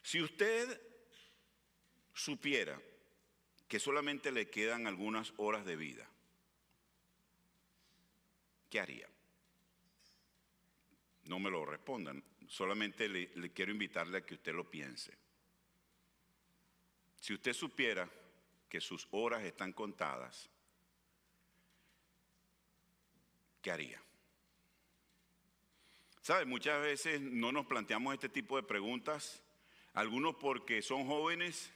Si usted supiera que solamente le quedan algunas horas de vida, ¿qué haría? No me lo respondan, solamente le quiero invitarle a que usted lo piense. Si usted supiera que sus horas están contadas, ¿qué haría? ¿Sabe? Muchas veces no nos planteamos este tipo de preguntas, algunos porque son jóvenes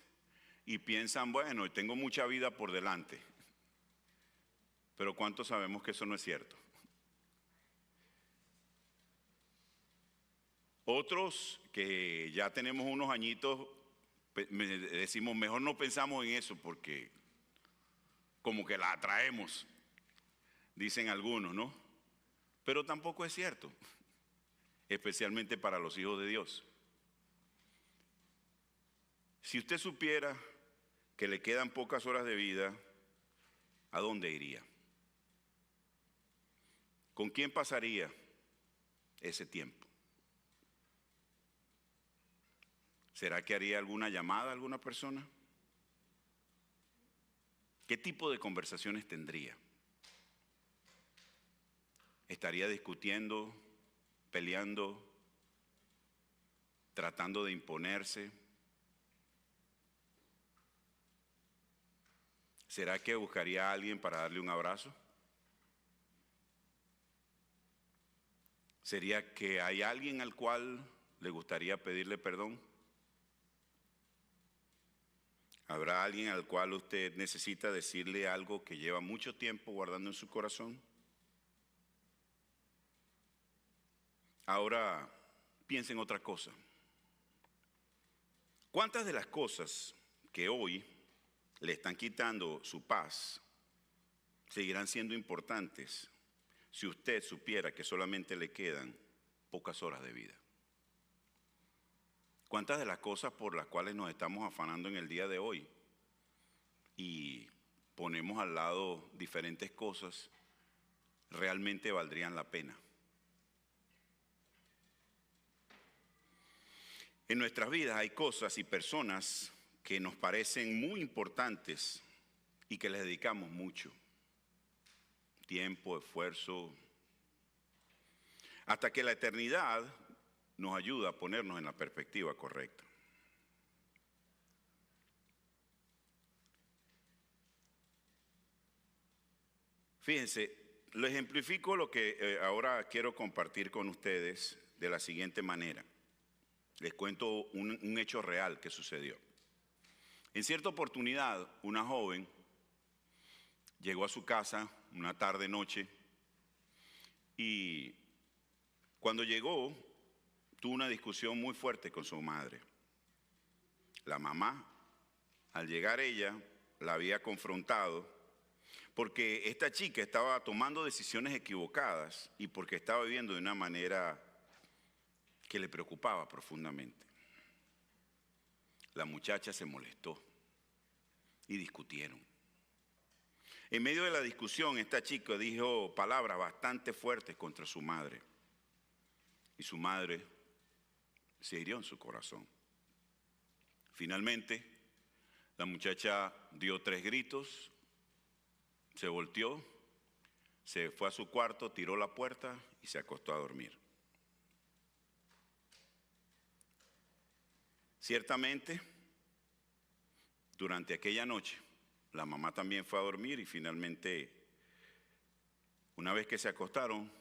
y piensan, bueno, tengo mucha vida por delante. Pero ¿cuántos sabemos que eso no es cierto? Otros que ya tenemos unos añitos, decimos, mejor no pensamos en eso porque como que la atraemos, dicen algunos, ¿no? Pero tampoco es cierto, especialmente para los hijos de Dios. Si usted supiera que le quedan pocas horas de vida, ¿a dónde iría? ¿Con quién pasaría ese tiempo? ¿Será que haría alguna llamada a alguna persona? ¿Qué tipo de conversaciones tendría? ¿Estaría discutiendo, peleando, tratando de imponerse? ¿Será que buscaría a alguien para darle un abrazo? ¿Sería que hay alguien al cual le gustaría pedirle perdón? ¿Habrá alguien al cual usted necesita decirle algo que lleva mucho tiempo guardando en su corazón? Ahora, piensen en otra cosa. ¿Cuántas de las cosas que hoy le están quitando su paz seguirán siendo importantes si usted supiera que solamente le quedan pocas horas de vida? ¿Cuántas de las cosas por las cuales nos estamos afanando en el día de hoy y ponemos al lado diferentes cosas realmente valdrían la pena? En nuestras vidas hay cosas y personas que nos parecen muy importantes y que les dedicamos mucho tiempo, esfuerzo, hasta que la eternidad nos ayuda a ponernos en la perspectiva correcta. Fíjense, lo ejemplifico lo que ahora quiero compartir con ustedes de la siguiente manera. Les cuento un hecho real que sucedió. En cierta oportunidad, una joven llegó a su casa una tarde-noche y cuando llegó tuvo una discusión muy fuerte con su madre. La mamá, al llegar ella, la había confrontado porque esta chica estaba tomando decisiones equivocadas y porque estaba viviendo de una manera que le preocupaba profundamente. La muchacha se molestó y discutieron. En medio de la discusión, esta chica dijo palabras bastante fuertes contra su madre y su madre se hirió en su corazón. Finalmente, la muchacha dio 3 gritos, se volteó, se fue a su cuarto, tiró la puerta y se acostó a dormir. Ciertamente, durante aquella noche, la mamá también fue a dormir y finalmente, una vez que se acostaron,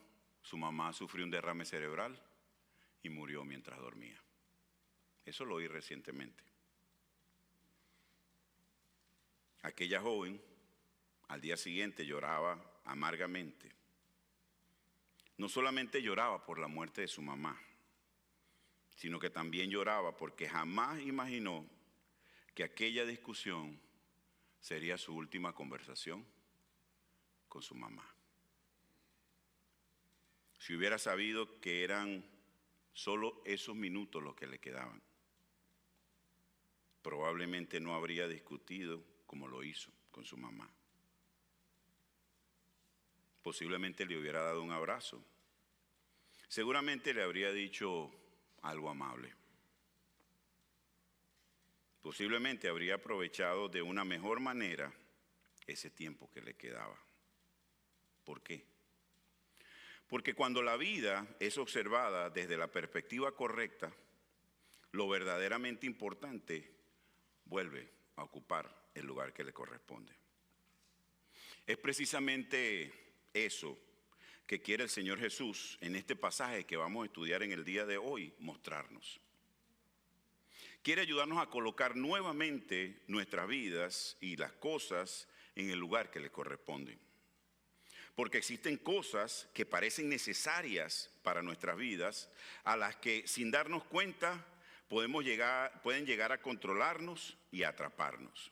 su mamá sufrió un derrame cerebral y murió mientras dormía. Eso lo oí recientemente. Aquella joven al día siguiente lloraba amargamente. No solamente lloraba por la muerte de su mamá, sino que también lloraba porque jamás imaginó que aquella discusión sería su última conversación con su mamá. Si hubiera sabido que eran solo esos minutos los que le quedaban, probablemente no habría discutido como lo hizo con su mamá. Posiblemente le hubiera dado un abrazo. Seguramente le habría dicho algo amable. Posiblemente habría aprovechado de una mejor manera ese tiempo que le quedaba. ¿Por qué? Porque cuando la vida es observada desde la perspectiva correcta, lo verdaderamente importante vuelve a ocupar el lugar que le corresponde. Es precisamente eso que quiere el Señor Jesús en este pasaje que vamos a estudiar en el día de hoy, mostrarnos. Quiere ayudarnos a colocar nuevamente nuestras vidas y las cosas en el lugar que le corresponden. Porque existen cosas que parecen necesarias para nuestras vidas, a las que sin darnos cuenta pueden llegar a controlarnos y a atraparnos.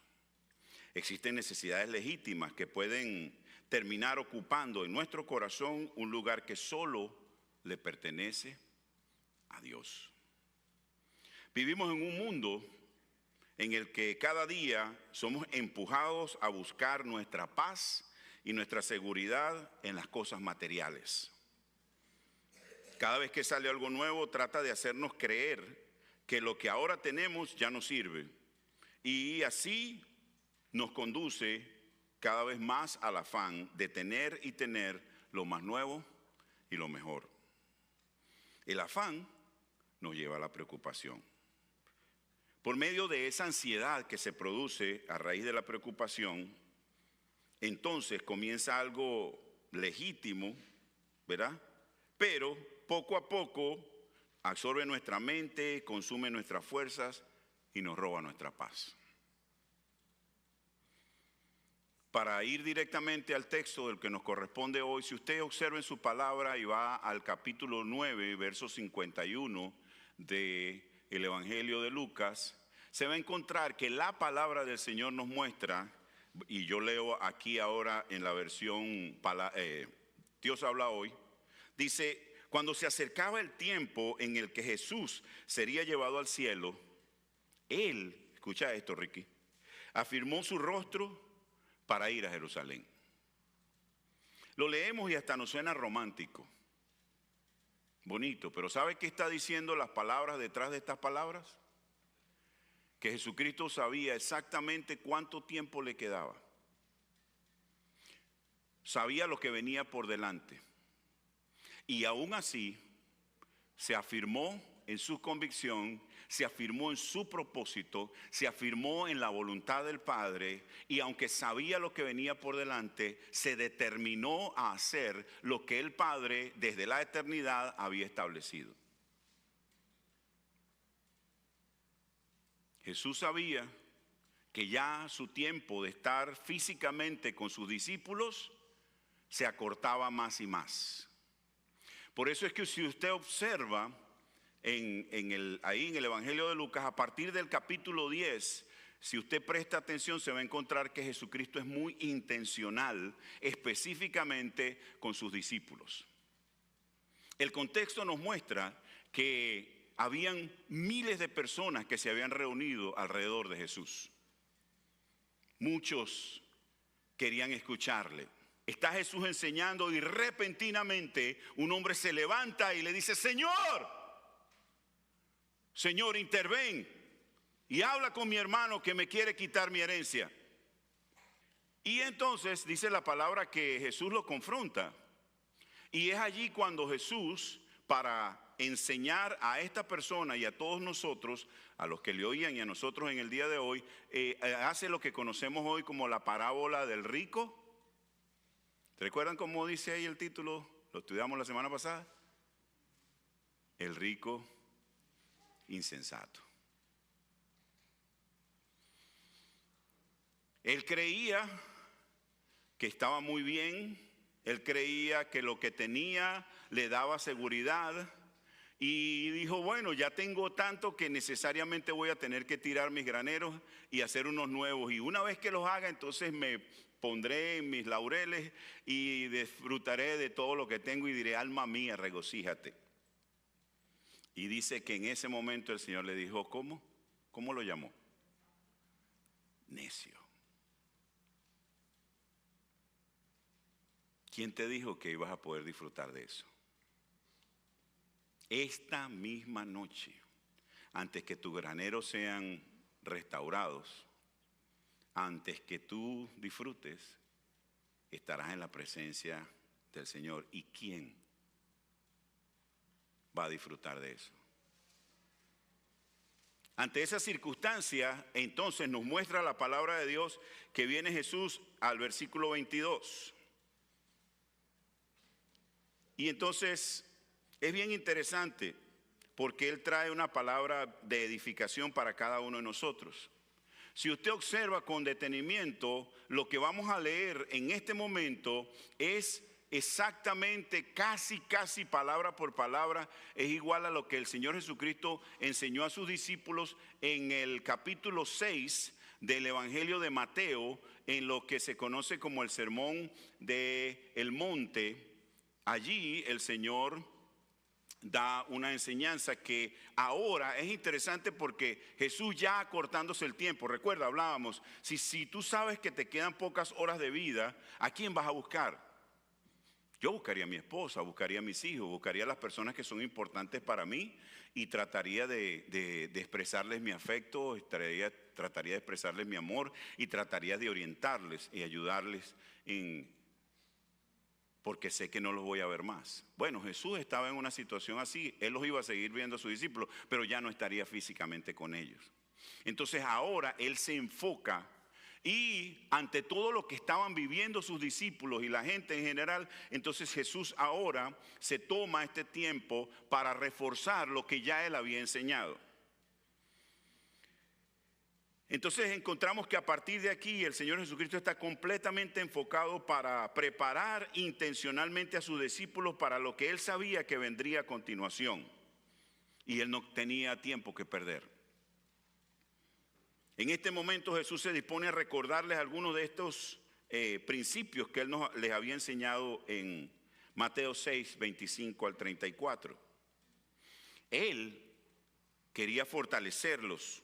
Existen necesidades legítimas que pueden terminar ocupando en nuestro corazón un lugar que solo le pertenece a Dios. Vivimos en un mundo en el que cada día somos empujados a buscar nuestra paz y nuestra seguridad en las cosas materiales. Cada vez que sale algo nuevo, trata de hacernos creer que lo que ahora tenemos ya no sirve. Y así nos conduce cada vez más al afán de tener y tener lo más nuevo y lo mejor. El afán nos lleva a la preocupación. Por medio de esa ansiedad que se produce a raíz de la preocupación, entonces comienza algo legítimo, ¿verdad? Pero poco a poco absorbe nuestra mente, consume nuestras fuerzas y nos roba nuestra paz. Para ir directamente al texto del que nos corresponde hoy, si usted observa en su palabra y va al capítulo 9, verso 51 del Evangelio de Lucas, se va a encontrar que la palabra del Señor nos muestra, y yo leo aquí ahora en la versión Dios habla hoy, dice: cuando se acercaba el tiempo en el que Jesús sería llevado al cielo, Él, escucha esto, Ricky, afirmó su rostro para ir a Jerusalén. Lo leemos y hasta nos suena romántico, bonito, pero ¿sabe qué está diciendo las palabras detrás de estas palabras? Que Jesucristo sabía exactamente cuánto tiempo le quedaba. Sabía lo que venía por delante. Y aún así, se afirmó en su convicción, se afirmó en su propósito, se afirmó en la voluntad del Padre, y aunque sabía lo que venía por delante, se determinó a hacer lo que el Padre desde la eternidad había establecido. Jesús sabía que ya su tiempo de estar físicamente con sus discípulos se acortaba más y más. Por eso es que si usted observa ahí en el Evangelio de Lucas, a partir del capítulo 10, si usted presta atención, se va a encontrar que Jesucristo es muy intencional, específicamente con sus discípulos. El contexto nos muestra que habían miles de personas que se habían reunido alrededor de Jesús. Muchos querían escucharle. Está Jesús enseñando y repentinamente un hombre se levanta y le dice: Señor, interven y habla con mi hermano que me quiere quitar mi herencia. Y entonces dice la palabra que Jesús lo confronta. Y es allí cuando Jesús, para enseñar a esta persona y a todos nosotros, a los que le oían y a nosotros en el día de hoy, hace lo que conocemos hoy como la parábola del rico. ¿Recuerdan cómo dice ahí el título? Lo estudiamos la semana pasada. El rico insensato. Él creía que estaba muy bien, él creía que lo que tenía le daba seguridad y dijo: bueno, ya tengo tanto que necesariamente voy a tener que tirar mis graneros y hacer unos nuevos, y una vez que los haga, entonces me pondré en mis laureles y disfrutaré de todo lo que tengo y diré: alma mía, regocíjate. Y dice que en ese momento el Señor le dijo: ¿cómo? ¿Cómo lo llamó? Necio. ¿Quién te dijo que ibas a poder disfrutar de eso? Esta misma noche, antes que tus graneros sean restaurados, antes que tú disfrutes, estarás en la presencia del Señor. ¿Y quién va a disfrutar de eso? Ante esa circunstancia, entonces nos muestra la palabra de Dios que viene Jesús al versículo 22. Y entonces es bien interesante porque Él trae una palabra de edificación para cada uno de nosotros. Si usted observa con detenimiento, lo que vamos a leer en este momento es exactamente, casi palabra por palabra, es igual a lo que el Señor Jesucristo enseñó a sus discípulos en el capítulo 6 del Evangelio de Mateo, en lo que se conoce como el Sermón del Monte. Allí el Señor da una enseñanza que ahora es interesante porque Jesús ya acortándose el tiempo. Recuerda, hablábamos, si tú sabes que te quedan pocas horas de vida, ¿a quién vas a buscar? Yo buscaría a mi esposa, buscaría a mis hijos, buscaría a las personas que son importantes para mí y trataría de expresarles mi afecto, trataría de expresarles mi amor y trataría de orientarles y ayudarles porque sé que no los voy a ver más. Bueno, Jesús estaba en una situación así, Él los iba a seguir viendo a sus discípulos, pero ya no estaría físicamente con ellos. Entonces ahora Él se enfoca y ante todo lo que estaban viviendo sus discípulos y la gente en general, entonces Jesús ahora se toma este tiempo para reforzar lo que ya Él había enseñado. Entonces encontramos que a partir de aquí el Señor Jesucristo está completamente enfocado para preparar intencionalmente a sus discípulos para lo que Él sabía que vendría a continuación. Y Él no tenía tiempo que perder. En este momento Jesús se dispone a recordarles algunos de estos principios que Él les había enseñado en Mateo 6, 25 al 34. Él quería fortalecerlos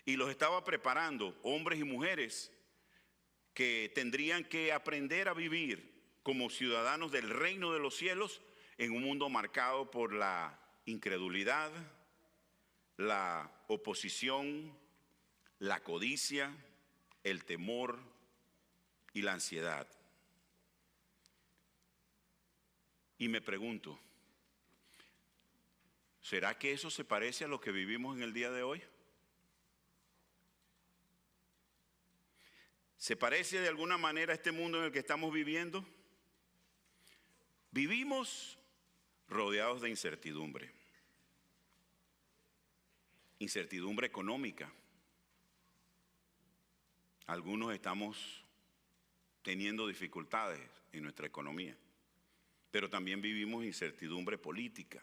y los estaba preparando, hombres y mujeres que tendrían que aprender a vivir como ciudadanos del reino de los cielos en un mundo marcado por la incredulidad, la oposición, la codicia, el temor y la ansiedad. Y me pregunto, ¿será que eso se parece a lo que vivimos en el día de hoy? ¿Se parece de alguna manera a este mundo en el que estamos viviendo? Vivimos rodeados de incertidumbre. Incertidumbre económica. Algunos estamos teniendo dificultades en nuestra economía, pero también vivimos incertidumbre política.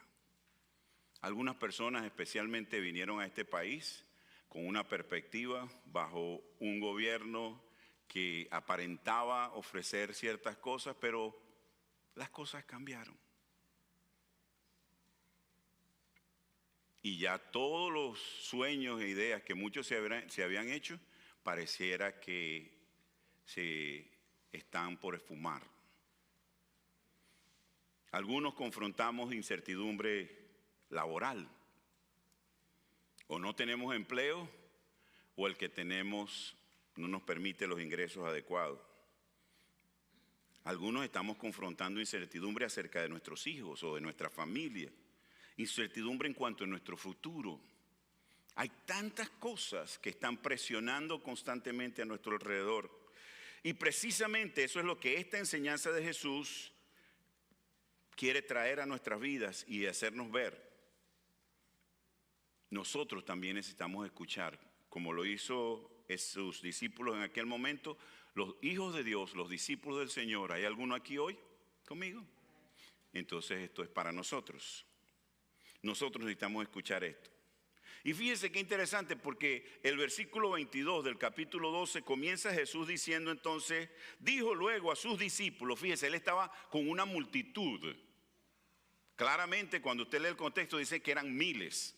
Algunas personas especialmente vinieron a este país con una perspectiva bajo un gobierno que aparentaba ofrecer ciertas cosas, pero las cosas cambiaron. Y ya todos los sueños e ideas que muchos se habían hecho, pareciera que se están por esfumar. Algunos confrontamos incertidumbre laboral. O no tenemos empleo, o el que tenemos no nos permite los ingresos adecuados. Algunos estamos confrontando incertidumbre acerca de nuestros hijos o de nuestra familia. Incertidumbre en cuanto a nuestro futuro. Hay tantas cosas que están presionando constantemente a nuestro alrededor. Y precisamente eso es lo que esta enseñanza de Jesús quiere traer a nuestras vidas y hacernos ver. Nosotros también necesitamos escuchar, como lo hizo sus discípulos en aquel momento, los hijos de Dios, los discípulos del Señor. ¿Hay alguno aquí hoy conmigo? Entonces esto es para nosotros. Nosotros necesitamos escuchar esto. Y fíjense qué interesante, porque el versículo 22 del capítulo 12 comienza Jesús diciendo entonces, dijo luego a sus discípulos, fíjense, Él estaba con una multitud. Claramente cuando usted lee el contexto dice que eran miles.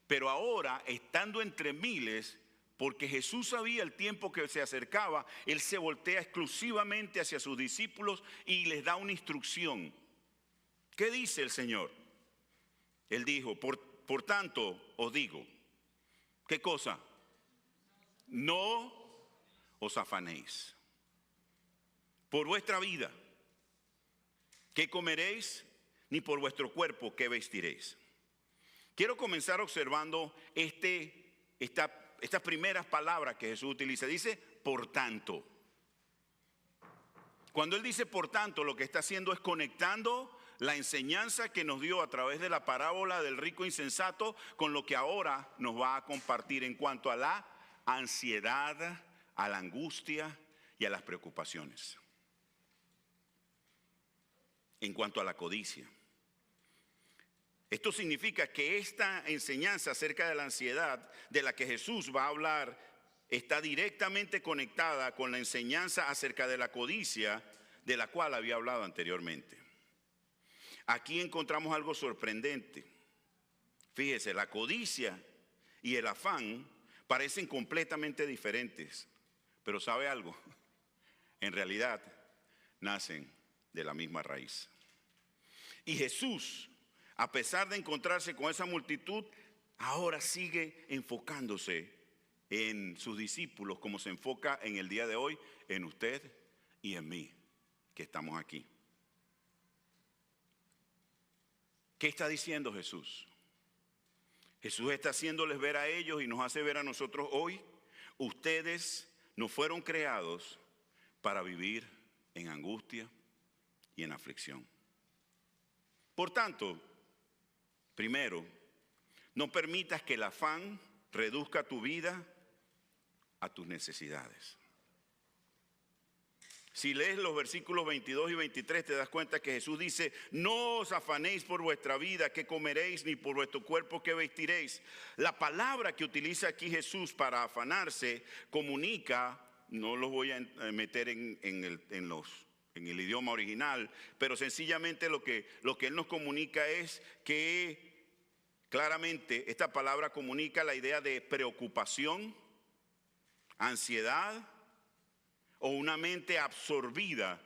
Pero ahora, estando entre miles, porque Jesús sabía el tiempo que se acercaba, Él se voltea exclusivamente hacia sus discípulos y les da una instrucción. ¿Qué dice el Señor? Él dijo, por tanto os digo, ¿Qué cosa? No os afanéis por vuestra vida, ¿qué comeréis? Ni por vuestro cuerpo, ¿qué vestiréis? Quiero comenzar observando estas primeras palabras que Jesús utiliza. Dice, por tanto. Cuando Él dice por tanto, lo que está haciendo es conectando la enseñanza que nos dio a través de la parábola del rico insensato con lo que ahora nos va a compartir en cuanto a la ansiedad, a la angustia y a las preocupaciones. En cuanto a la codicia. Esto significa que esta enseñanza acerca de la ansiedad de la que Jesús va a hablar está directamente conectada con la enseñanza acerca de la codicia de la cual había hablado anteriormente. Aquí encontramos algo sorprendente. Fíjese, la codicia y el afán parecen completamente diferentes, pero ¿sabe algo? En realidad nacen de la misma raíz. Y Jesús, a pesar de encontrarse con esa multitud, ahora sigue enfocándose en sus discípulos como se enfoca en el día de hoy en usted y en mí, que estamos aquí. ¿Qué está diciendo Jesús? Jesús está haciéndoles ver a ellos y nos hace ver a nosotros hoy. Ustedes no fueron creados para vivir en angustia y en aflicción. Por tanto, primero, no permitas que el afán reduzca tu vida a tus necesidades. Si lees los versículos 22 y 23 te das cuenta que Jesús dice, no os afanéis por vuestra vida, qué comeréis, ni por vuestro cuerpo, qué vestiréis. La palabra que utiliza aquí Jesús para afanarse comunica, no los voy a meter en el idioma original, pero sencillamente lo que Él nos comunica es que claramente esta palabra comunica la idea de preocupación, ansiedad o una mente absorbida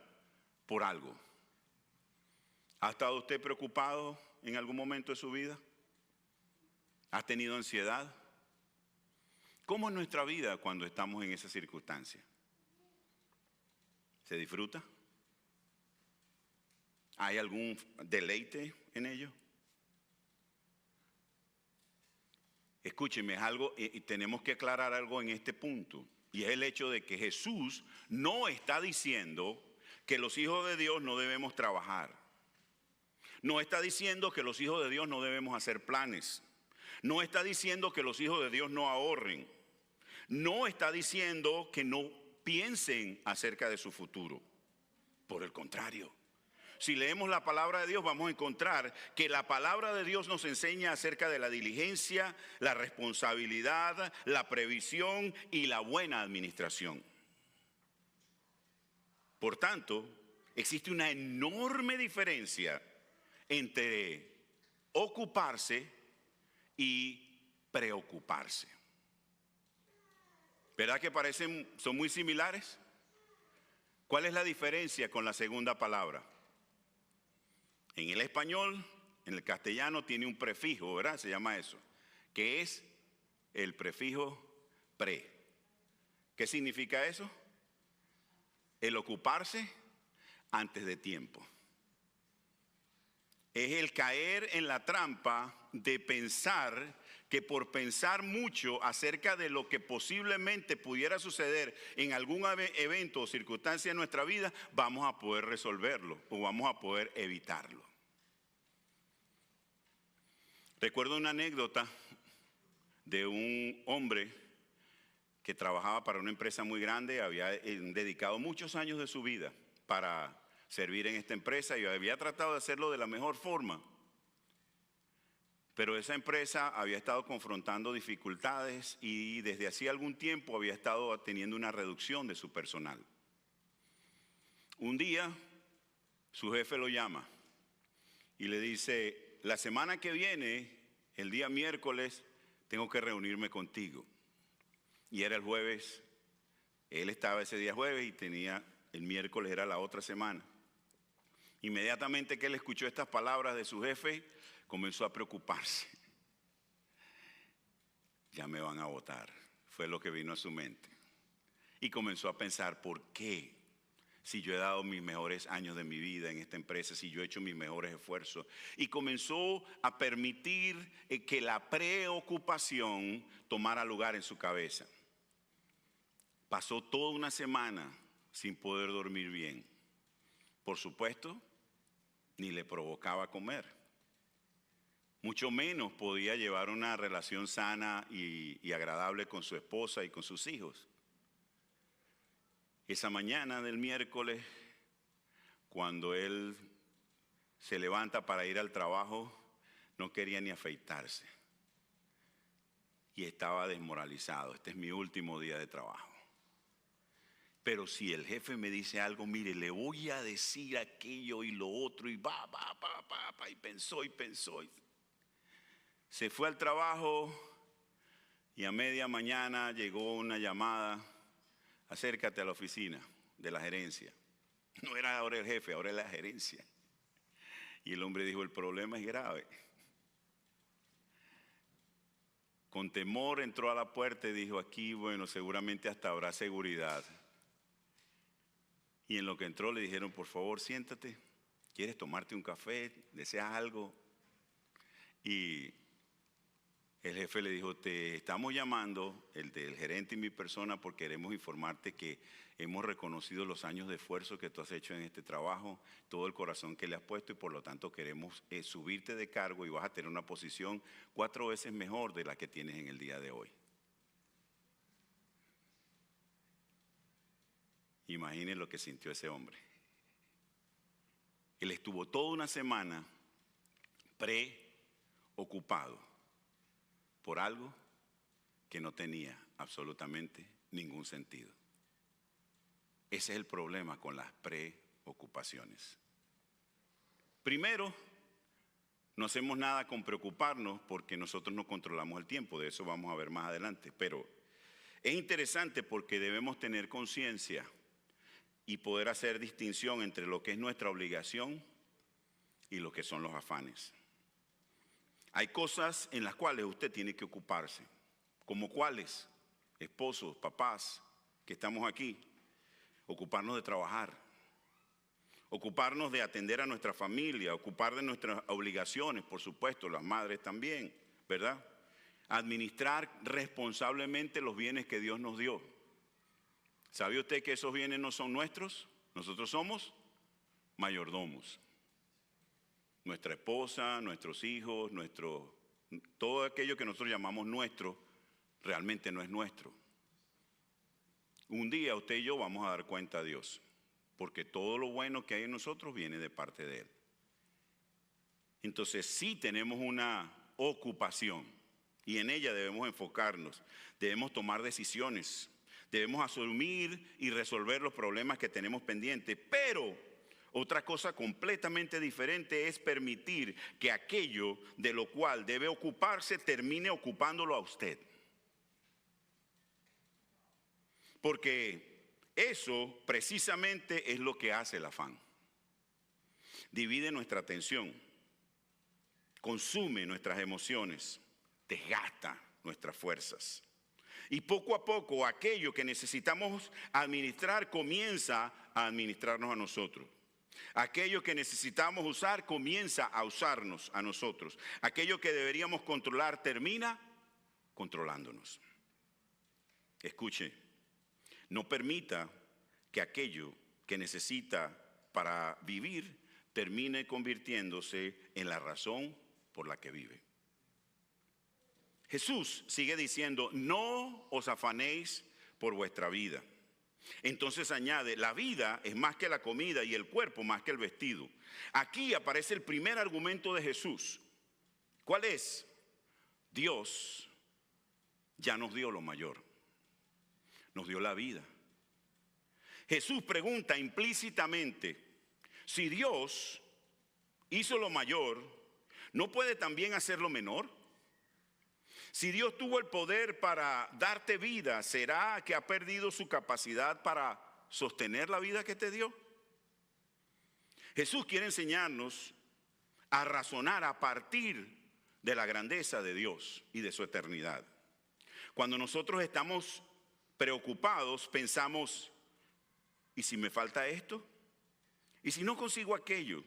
por algo. ¿Ha estado usted preocupado en algún momento de su vida? ¿Ha tenido ansiedad? ¿Cómo es nuestra vida cuando estamos en esa circunstancia? ¿Se disfruta? ¿Hay algún deleite en ello? Escúcheme, es algo, y tenemos que aclarar algo en este punto, y es el hecho de que Jesús no está diciendo que los hijos de Dios no debemos trabajar. No está diciendo que los hijos de Dios no debemos hacer planes. No está diciendo que los hijos de Dios no ahorren. No está diciendo que no piensen acerca de su futuro. Por el contrario. Si leemos la palabra de Dios, vamos a encontrar que la palabra de Dios nos enseña acerca de la diligencia, la responsabilidad, la previsión y la buena administración. Por tanto, existe una enorme diferencia entre ocuparse y preocuparse. ¿Verdad que son muy similares? ¿Cuál es la diferencia con la segunda palabra? En el español, en el castellano tiene un prefijo, ¿verdad? Se llama eso, que es el prefijo pre. ¿Qué significa eso? El ocuparse antes de tiempo. Es el caer en la trampa de pensar que por pensar mucho acerca de lo que posiblemente pudiera suceder en algún evento o circunstancia en nuestra vida, vamos a poder resolverlo o vamos a poder evitarlo. Recuerdo una anécdota de un hombre que trabajaba para una empresa muy grande, había dedicado muchos años de su vida para servir en esta empresa y había tratado de hacerlo de la mejor forma. Pero esa empresa había estado confrontando dificultades y desde hacía algún tiempo había estado teniendo una reducción de su personal. Un día su jefe lo llama y le dice, la semana que viene, el día miércoles, tengo que reunirme contigo. Y era el jueves, él estaba ese día jueves y tenía el miércoles, era la otra semana. Inmediatamente que él escuchó estas palabras de su jefe, comenzó a preocuparse. ya me van a votar. Fue lo que vino a su mente. Y comenzó a pensar, ¿por qué? Si yo he dado mis mejores años de mi vida en esta empresa, si yo he hecho mis mejores esfuerzos. Y comenzó a permitir que la preocupación tomara lugar en su cabeza. Pasó toda una semana sin poder dormir bien. Por supuesto, ni le provocaba comer. Mucho menos podía llevar una relación sana y agradable con su esposa y con sus hijos. Esa mañana del miércoles, cuando él se levanta para ir al trabajo, no quería ni afeitarse. Y estaba desmoralizado. Este es mi último día de trabajo. Pero si el jefe me dice algo, mire, le voy a decir aquello y lo otro, y y pensó. Se fue al trabajo y a media mañana llegó una llamada: acércate a la oficina de la gerencia. No era ahora el jefe, ahora es la gerencia. Y el hombre dijo, el problema es grave. Con temor entró a la puerta y dijo, aquí, bueno, seguramente hasta habrá seguridad. Y en lo que entró le dijeron, por favor, siéntate. ¿Quieres tomarte un café? ¿Deseas algo? Y el jefe le dijo, te estamos llamando, el gerente y mi persona, porque queremos informarte que hemos reconocido los años de esfuerzo que tú has hecho en este trabajo, todo el corazón que le has puesto, y por lo tanto queremos subirte de cargo y vas a tener una posición 4 veces mejor de la que tienes en el día de hoy. Imaginen lo que sintió ese hombre. Él estuvo toda una semana preocupado por algo que no tenía absolutamente ningún sentido. Ese es el problema con las preocupaciones. Primero, no hacemos nada con preocuparnos porque nosotros no controlamos el tiempo. De eso vamos a ver más adelante. Pero es interesante porque debemos tener conciencia y poder hacer distinción entre lo que es nuestra obligación y lo que son los afanes. Hay cosas en las cuales usted tiene que ocuparse. ¿Como cuáles? Esposos, papás, que estamos aquí. Ocuparnos de trabajar. Ocuparnos de atender a nuestra familia. Ocupar de nuestras obligaciones, por supuesto, las madres también, ¿verdad? Administrar responsablemente los bienes que Dios nos dio. ¿Sabe usted que esos bienes no son nuestros? Nosotros somos mayordomos. Nuestra esposa, nuestros hijos, todo aquello que nosotros llamamos nuestro, realmente no es nuestro. Un día usted y yo vamos a dar cuenta a Dios, porque todo lo bueno que hay en nosotros viene de parte de Él. Entonces sí tenemos una ocupación y en ella debemos enfocarnos, debemos tomar decisiones. Debemos asumir y resolver los problemas que tenemos pendientes, pero otra cosa completamente diferente es permitir que aquello de lo cual debe ocuparse termine ocupándolo a usted. Porque eso precisamente es lo que hace el afán. Divide nuestra atención, consume nuestras emociones, desgasta nuestras fuerzas. Y poco a poco aquello que necesitamos administrar comienza a administrarnos a nosotros. Aquello que necesitamos usar comienza a usarnos a nosotros. Aquello que deberíamos controlar termina controlándonos. Escuche, no permita que aquello que necesita para vivir termine convirtiéndose en la razón por la que vive. Jesús sigue diciendo, no os afanéis por vuestra vida. Entonces añade, la vida es más que la comida y el cuerpo más que el vestido. Aquí aparece el primer argumento de Jesús. ¿Cuál es? Dios ya nos dio lo mayor. Nos dio la vida. Jesús pregunta implícitamente, si Dios hizo lo mayor, ¿no puede también hacer lo menor? Si Dios tuvo el poder para darte vida, ¿será que ha perdido su capacidad para sostener la vida que te dio? Jesús quiere enseñarnos a razonar a partir de la grandeza de Dios y de su eternidad. Cuando nosotros estamos preocupados, pensamos, ¿y si me falta esto? ¿Y si no consigo aquello?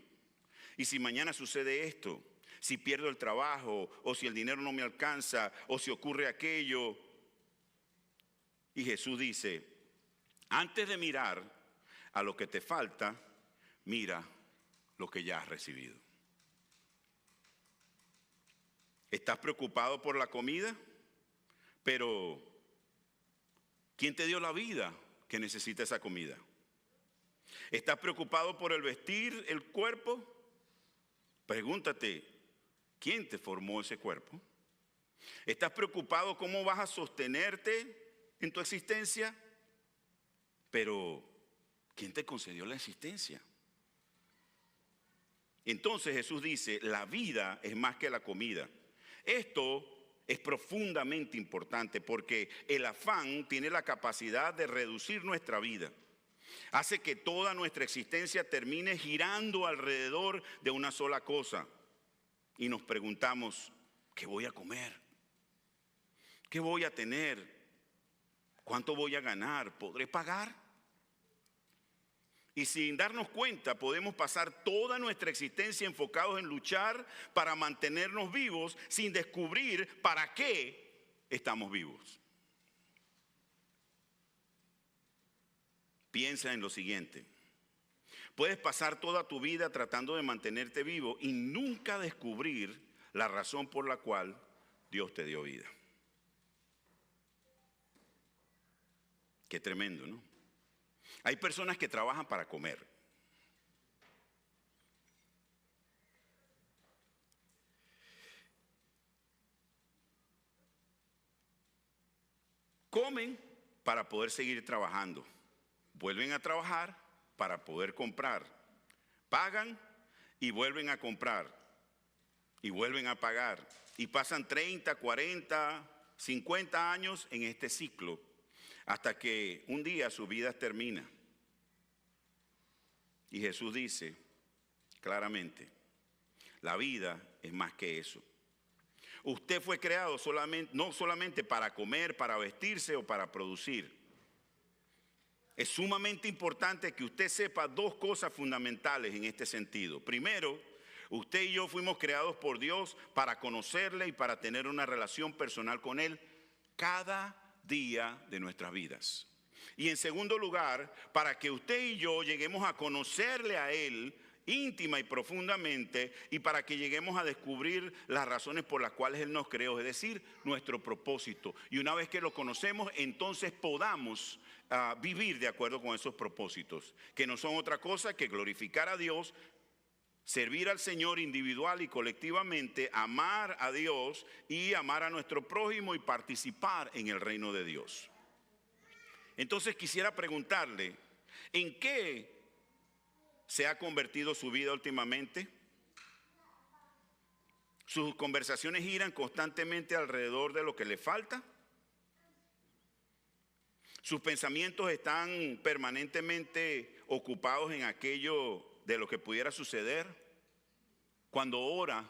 ¿Y si mañana sucede esto? Si pierdo el trabajo, o si el dinero no me alcanza, o si ocurre aquello. Y Jesús dice, antes de mirar a lo que te falta, mira lo que ya has recibido. ¿Estás preocupado por la comida? Pero, ¿quién te dio la vida que necesita esa comida? ¿Estás preocupado por el vestir, el cuerpo? Pregúntate, ¿quién te formó ese cuerpo? ¿Estás preocupado cómo vas a sostenerte en tu existencia? Pero, ¿quién te concedió la existencia? Entonces Jesús dice, la vida es más que la comida. Esto es profundamente importante porque el afán tiene la capacidad de reducir nuestra vida. Hace que toda nuestra existencia termine girando alrededor de una sola cosa. Y nos preguntamos, ¿qué voy a comer? ¿Qué voy a tener? ¿Cuánto voy a ganar? ¿Podré pagar? Y sin darnos cuenta podemos pasar toda nuestra existencia enfocados en luchar para mantenernos vivos sin descubrir para qué estamos vivos. Piensa en lo siguiente. Puedes pasar toda tu vida tratando de mantenerte vivo y nunca descubrir la razón por la cual Dios te dio vida. Qué tremendo, ¿no? Hay personas que trabajan para comer. Comen para poder seguir trabajando. Vuelven a trabajar para poder comprar. Pagan y vuelven a comprar. Y vuelven a pagar. Y pasan 30, 40, 50 años en este ciclo. Hasta que un día su vida termina. Y Jesús dice claramente, la vida es más que eso. Usted fue creado no solamente para comer, para vestirse o para producir. Es sumamente importante que usted sepa dos cosas fundamentales en este sentido. Primero, usted y yo fuimos creados por Dios para conocerle y para tener una relación personal con Él cada día de nuestras vidas. Y en segundo lugar, para que usted y yo lleguemos a conocerle a Él íntima y profundamente y para que lleguemos a descubrir las razones por las cuales Él nos creó, es decir, nuestro propósito. Y una vez que lo conocemos, entonces podamos vivir de acuerdo con esos propósitos, que no son otra cosa que glorificar a Dios, servir al Señor individual y colectivamente, amar a Dios y amar a nuestro prójimo y participar en el reino de Dios. Entonces quisiera preguntarle, ¿en qué se ha convertido su vida últimamente? ¿Sus conversaciones giran constantemente alrededor de lo que le falta? ¿Sus pensamientos están permanentemente ocupados en aquello de lo que pudiera suceder? Cuando ora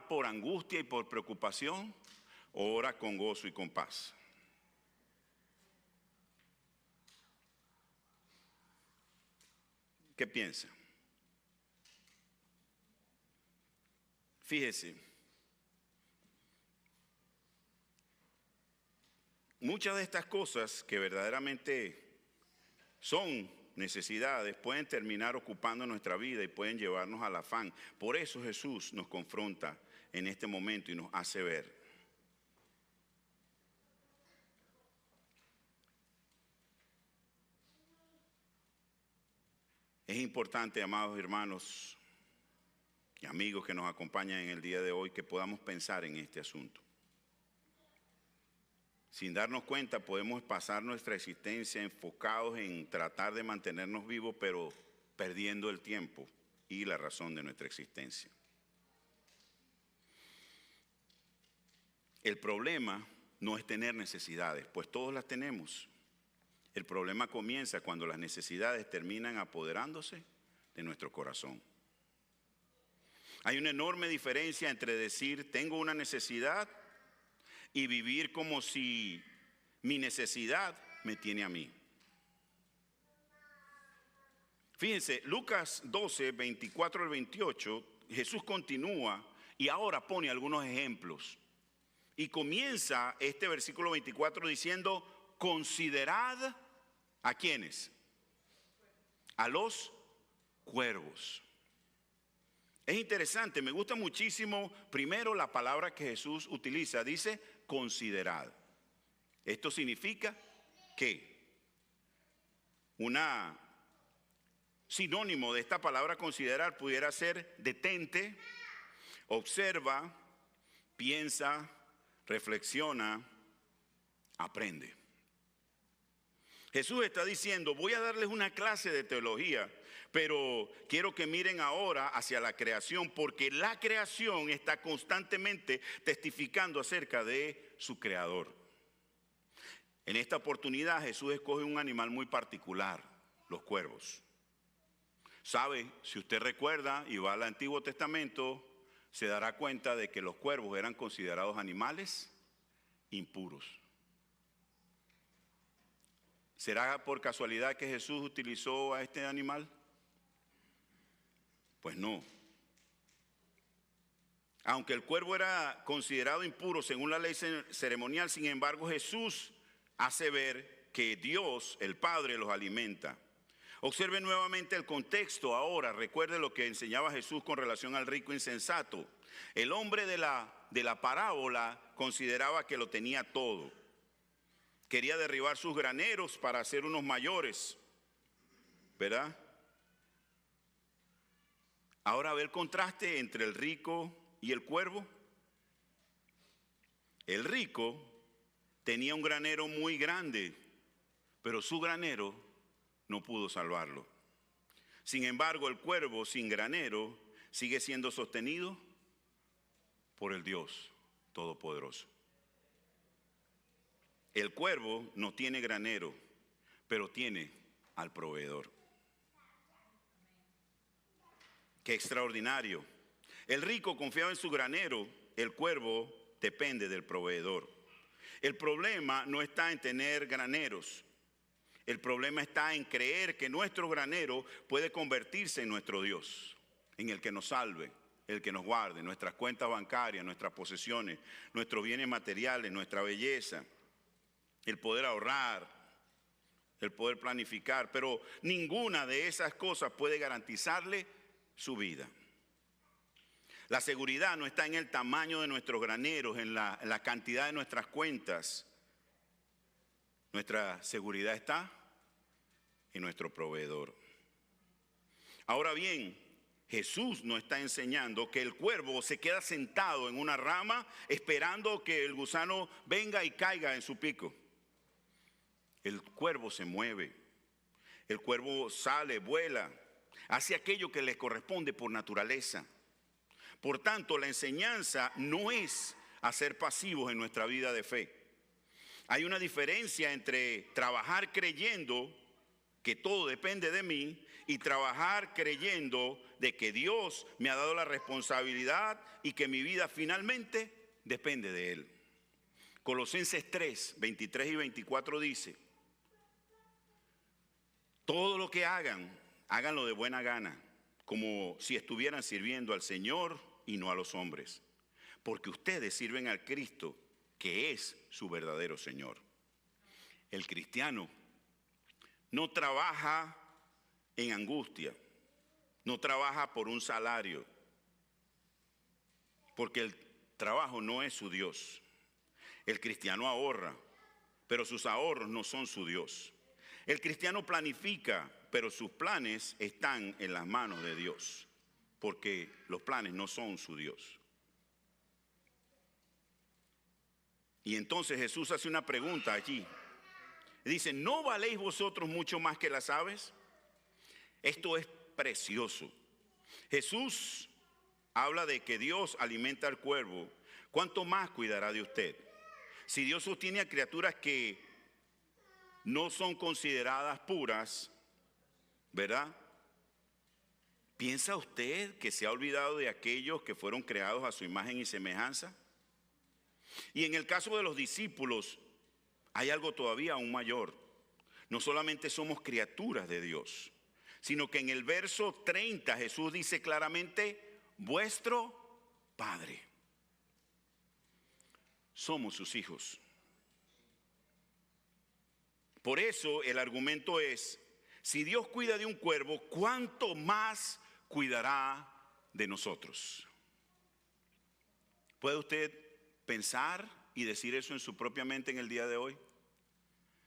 por angustia y por preocupación, o ora con gozo y con paz. ¿Qué piensa? Fíjese, muchas de estas cosas que verdaderamente son necesidades pueden terminar ocupando nuestra vida y pueden llevarnos al afán. Por eso Jesús nos confronta en este momento y nos hace ver. Es importante, amados hermanos y amigos que nos acompañan en el día de hoy, que podamos pensar en este asunto. Sin darnos cuenta, podemos pasar nuestra existencia enfocados en tratar de mantenernos vivos, pero perdiendo el tiempo y la razón de nuestra existencia. El problema no es tener necesidades, pues todos las tenemos. El problema comienza cuando las necesidades terminan apoderándose de nuestro corazón. Hay una enorme diferencia entre decir tengo una necesidad y vivir como si mi necesidad me tiene a mí. Fíjense, Lucas 12, 24 al 28, Jesús continúa y ahora pone algunos ejemplos. Y comienza este versículo 24 diciendo, considerad ¿a quiénes? A los cuervos. Es interesante, me gusta muchísimo primero la palabra que Jesús utiliza, dice considerad. Esto significa que una sinónimo de esta palabra considerar pudiera ser detente, observa, piensa, reflexiona, aprende. Jesús está diciendo, voy a darles una clase de teología, pero quiero que miren ahora hacia la creación, porque la creación está constantemente testificando acerca de su creador. En esta oportunidad Jesús escoge un animal muy particular, los cuervos. ¿Sabe? Si usted recuerda y va al Antiguo Testamento, se dará cuenta de que los cuervos eran considerados animales impuros. ¿Será por casualidad que Jesús utilizó a este animal? Pues no. Aunque el cuervo era considerado impuro según la ley ceremonial, sin embargo Jesús hace ver que Dios, el Padre, los alimenta. Observe nuevamente el contexto ahora. Recuerde lo que enseñaba Jesús con relación al rico insensato. El hombre de la parábola consideraba que lo tenía todo. Quería derribar sus graneros para hacer unos mayores, ¿verdad? Ahora ve el contraste entre el rico y el cuervo. El rico tenía un granero muy grande, pero su granero no pudo salvarlo. Sin embargo, el cuervo sin granero sigue siendo sostenido por el Dios Todopoderoso. El cuervo no tiene granero, pero tiene al proveedor. Qué extraordinario. El rico confiaba en su granero, el cuervo depende del proveedor. El problema no está en tener graneros. El problema está en creer que nuestro granero puede convertirse en nuestro Dios, en el que nos salve, el que nos guarde, nuestras cuentas bancarias, nuestras posesiones, nuestros bienes materiales, nuestra belleza, el poder ahorrar, el poder planificar, pero ninguna de esas cosas puede garantizarle su vida. La seguridad no está en el tamaño de nuestros graneros, en la cantidad de nuestras cuentas. Nuestra seguridad está en nuestro proveedor. Ahora bien, Jesús nos está enseñando que el cuervo se queda sentado en una rama esperando que el gusano venga y caiga en su pico. El cuervo se mueve, el cuervo sale, vuela, hace aquello que le corresponde por naturaleza. Por tanto, la enseñanza no es a ser pasivos en nuestra vida de fe. Hay una diferencia entre trabajar creyendo que todo depende de mí y trabajar creyendo de que Dios me ha dado la responsabilidad y que mi vida finalmente depende de Él. Colosenses 3, 23 y 24 dice: todo lo que hagan, háganlo de buena gana, como si estuvieran sirviendo al Señor y no a los hombres, porque ustedes sirven al Cristo, que es su verdadero Señor. El cristiano no trabaja en angustia, no trabaja por un salario, porque el trabajo no es su Dios. El cristiano ahorra, pero sus ahorros no son su Dios. El cristiano planifica, pero sus planes están en las manos de Dios, porque los planes no son su Dios. Y entonces Jesús hace una pregunta allí. Dice: ¿no valéis vosotros mucho más que las aves? Esto es precioso. Jesús habla de que Dios alimenta al cuervo. ¿Cuánto más cuidará de usted? Si Dios sostiene a criaturas que no son consideradas puras, ¿verdad? ¿Piensa usted que se ha olvidado de aquellos que fueron creados a su imagen y semejanza? Y en el caso de los discípulos, hay algo todavía aún mayor. No solamente somos criaturas de Dios, sino que en el verso 30 Jesús dice claramente, vuestro Padre. Somos sus hijos. Por eso el argumento es, si Dios cuida de un cuervo, ¿cuánto más cuidará de nosotros? ¿Puede usted pensar y decir eso en su propia mente en el día de hoy?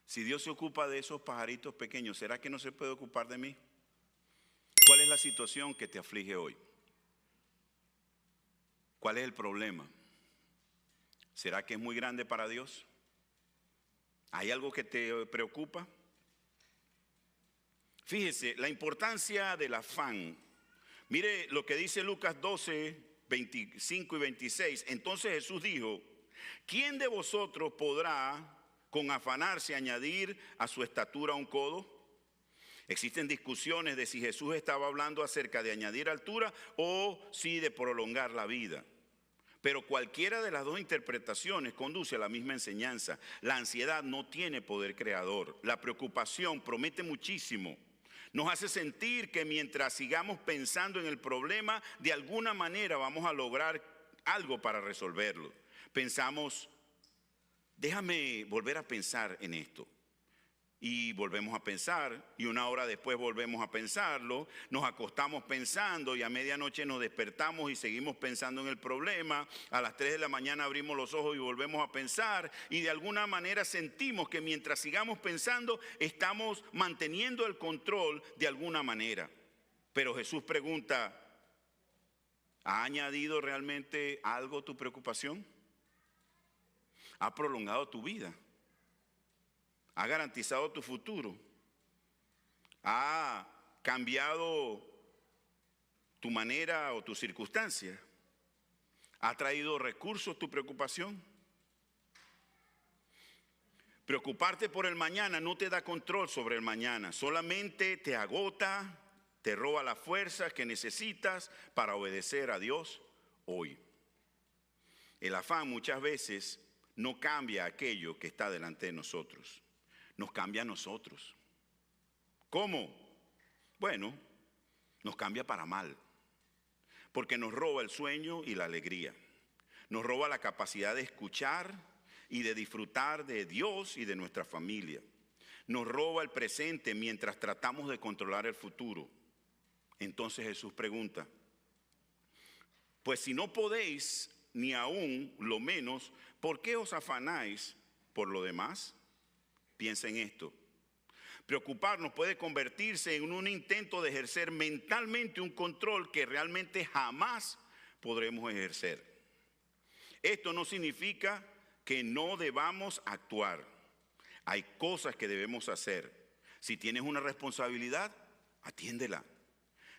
Si Dios se ocupa de esos pajaritos pequeños, ¿será que no se puede ocupar de mí? ¿Cuál es la situación que te aflige hoy? ¿Cuál es el problema? ¿Será que es muy grande para Dios? ¿Hay algo que te preocupa? Fíjese, la importancia del afán. Mire lo que dice Lucas 12, 25 y 26. Entonces Jesús dijo, ¿quién de vosotros podrá con afanarse añadir a su estatura un codo? Existen discusiones de si Jesús estaba hablando acerca de añadir altura o si de prolongar la vida. Pero cualquiera de las dos interpretaciones conduce a la misma enseñanza. La ansiedad no tiene poder creador. La preocupación promete muchísimo. Nos hace sentir que mientras sigamos pensando en el problema, de alguna manera vamos a lograr algo para resolverlo. Pensamos, déjame volver a pensar en esto. Y volvemos a pensar, y una hora después volvemos a pensarlo, nos acostamos pensando y a medianoche nos despertamos y seguimos pensando en el problema, a las 3 de la mañana abrimos los ojos y volvemos a pensar, y de alguna manera sentimos que mientras sigamos pensando estamos manteniendo el control de alguna manera. Pero Jesús pregunta, ¿ha añadido realmente algo tu preocupación? ¿Ha prolongado tu vida? ¿Ha garantizado tu futuro? ¿Ha cambiado tu manera o tus circunstancias? ¿Ha traído recursos tu preocupación? Preocuparte por el mañana no te da control sobre el mañana, solamente te agota, te roba las fuerzas que necesitas para obedecer a Dios hoy. El afán muchas veces no cambia aquello que está delante de nosotros. Nos cambia a nosotros. ¿Cómo? Bueno, nos cambia para mal, porque nos roba el sueño y la alegría. Nos roba la capacidad de escuchar y de disfrutar de Dios y de nuestra familia. Nos roba el presente mientras tratamos de controlar el futuro. Entonces Jesús pregunta, pues si no podéis ni aún lo menos, ¿por qué os afanáis por lo demás? Piensa en esto. Preocuparnos puede convertirse en un intento de ejercer mentalmente un control que realmente jamás podremos ejercer. Esto no significa que no debamos actuar. Hay cosas que debemos hacer. Si tienes una responsabilidad, atiéndela.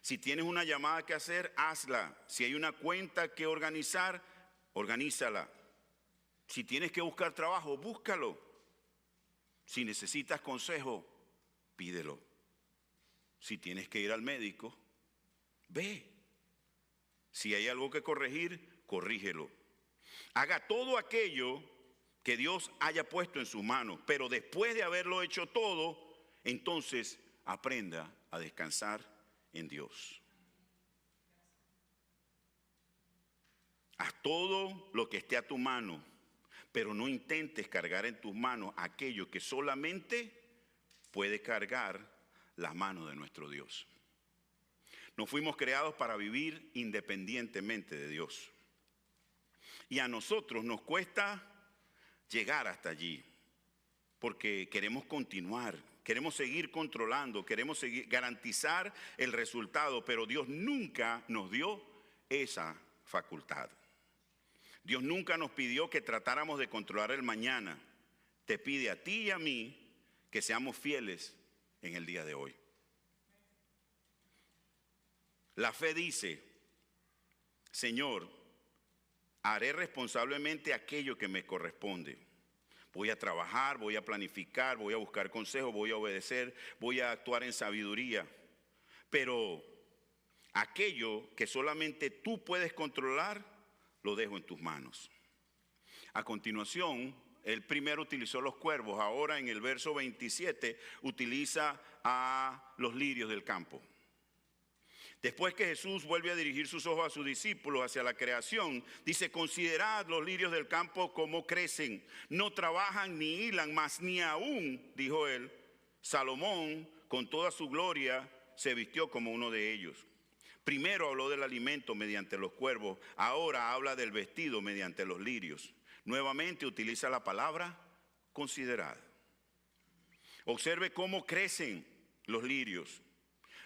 Si tienes una llamada que hacer, hazla. Si hay una cuenta que organizar, organízala. Si tienes que buscar trabajo, búscalo. Si necesitas consejo, pídelo. Si tienes que ir al médico, ve. Si hay algo que corregir, corrígelo. Haga todo aquello que Dios haya puesto en sus manos, pero después de haberlo hecho todo, entonces aprenda a descansar en Dios. Haz todo lo que esté a tu mano, pero no intentes cargar en tus manos aquello que solamente puede cargar las manos de nuestro Dios. No fuimos creados para vivir independientemente de Dios. Y a nosotros nos cuesta llegar hasta allí, porque queremos continuar, queremos seguir controlando, queremos seguir garantizar el resultado, pero Dios nunca nos dio esa facultad. Dios nunca nos pidió que tratáramos de controlar el mañana. Te pide a ti y a mí que seamos fieles en el día de hoy. La fe dice, Señor, haré responsablemente aquello que me corresponde. Voy a trabajar, voy a planificar, voy a buscar consejos, voy a obedecer, voy a actuar en sabiduría. Pero aquello que solamente tú puedes controlar, lo dejo en tus manos. A continuación, él primero utilizó los cuervos, ahora en el verso 27 utiliza a los lirios del campo. Después que Jesús vuelve a dirigir sus ojos a sus discípulos hacia la creación, dice: considerad los lirios del campo cómo crecen, no trabajan ni hilan, mas ni aún, dijo él, Salomón con toda su gloria se vistió como uno de ellos. Primero habló del alimento mediante los cuervos, ahora habla del vestido mediante los lirios. Nuevamente utiliza la palabra considerad. Observe cómo crecen los lirios.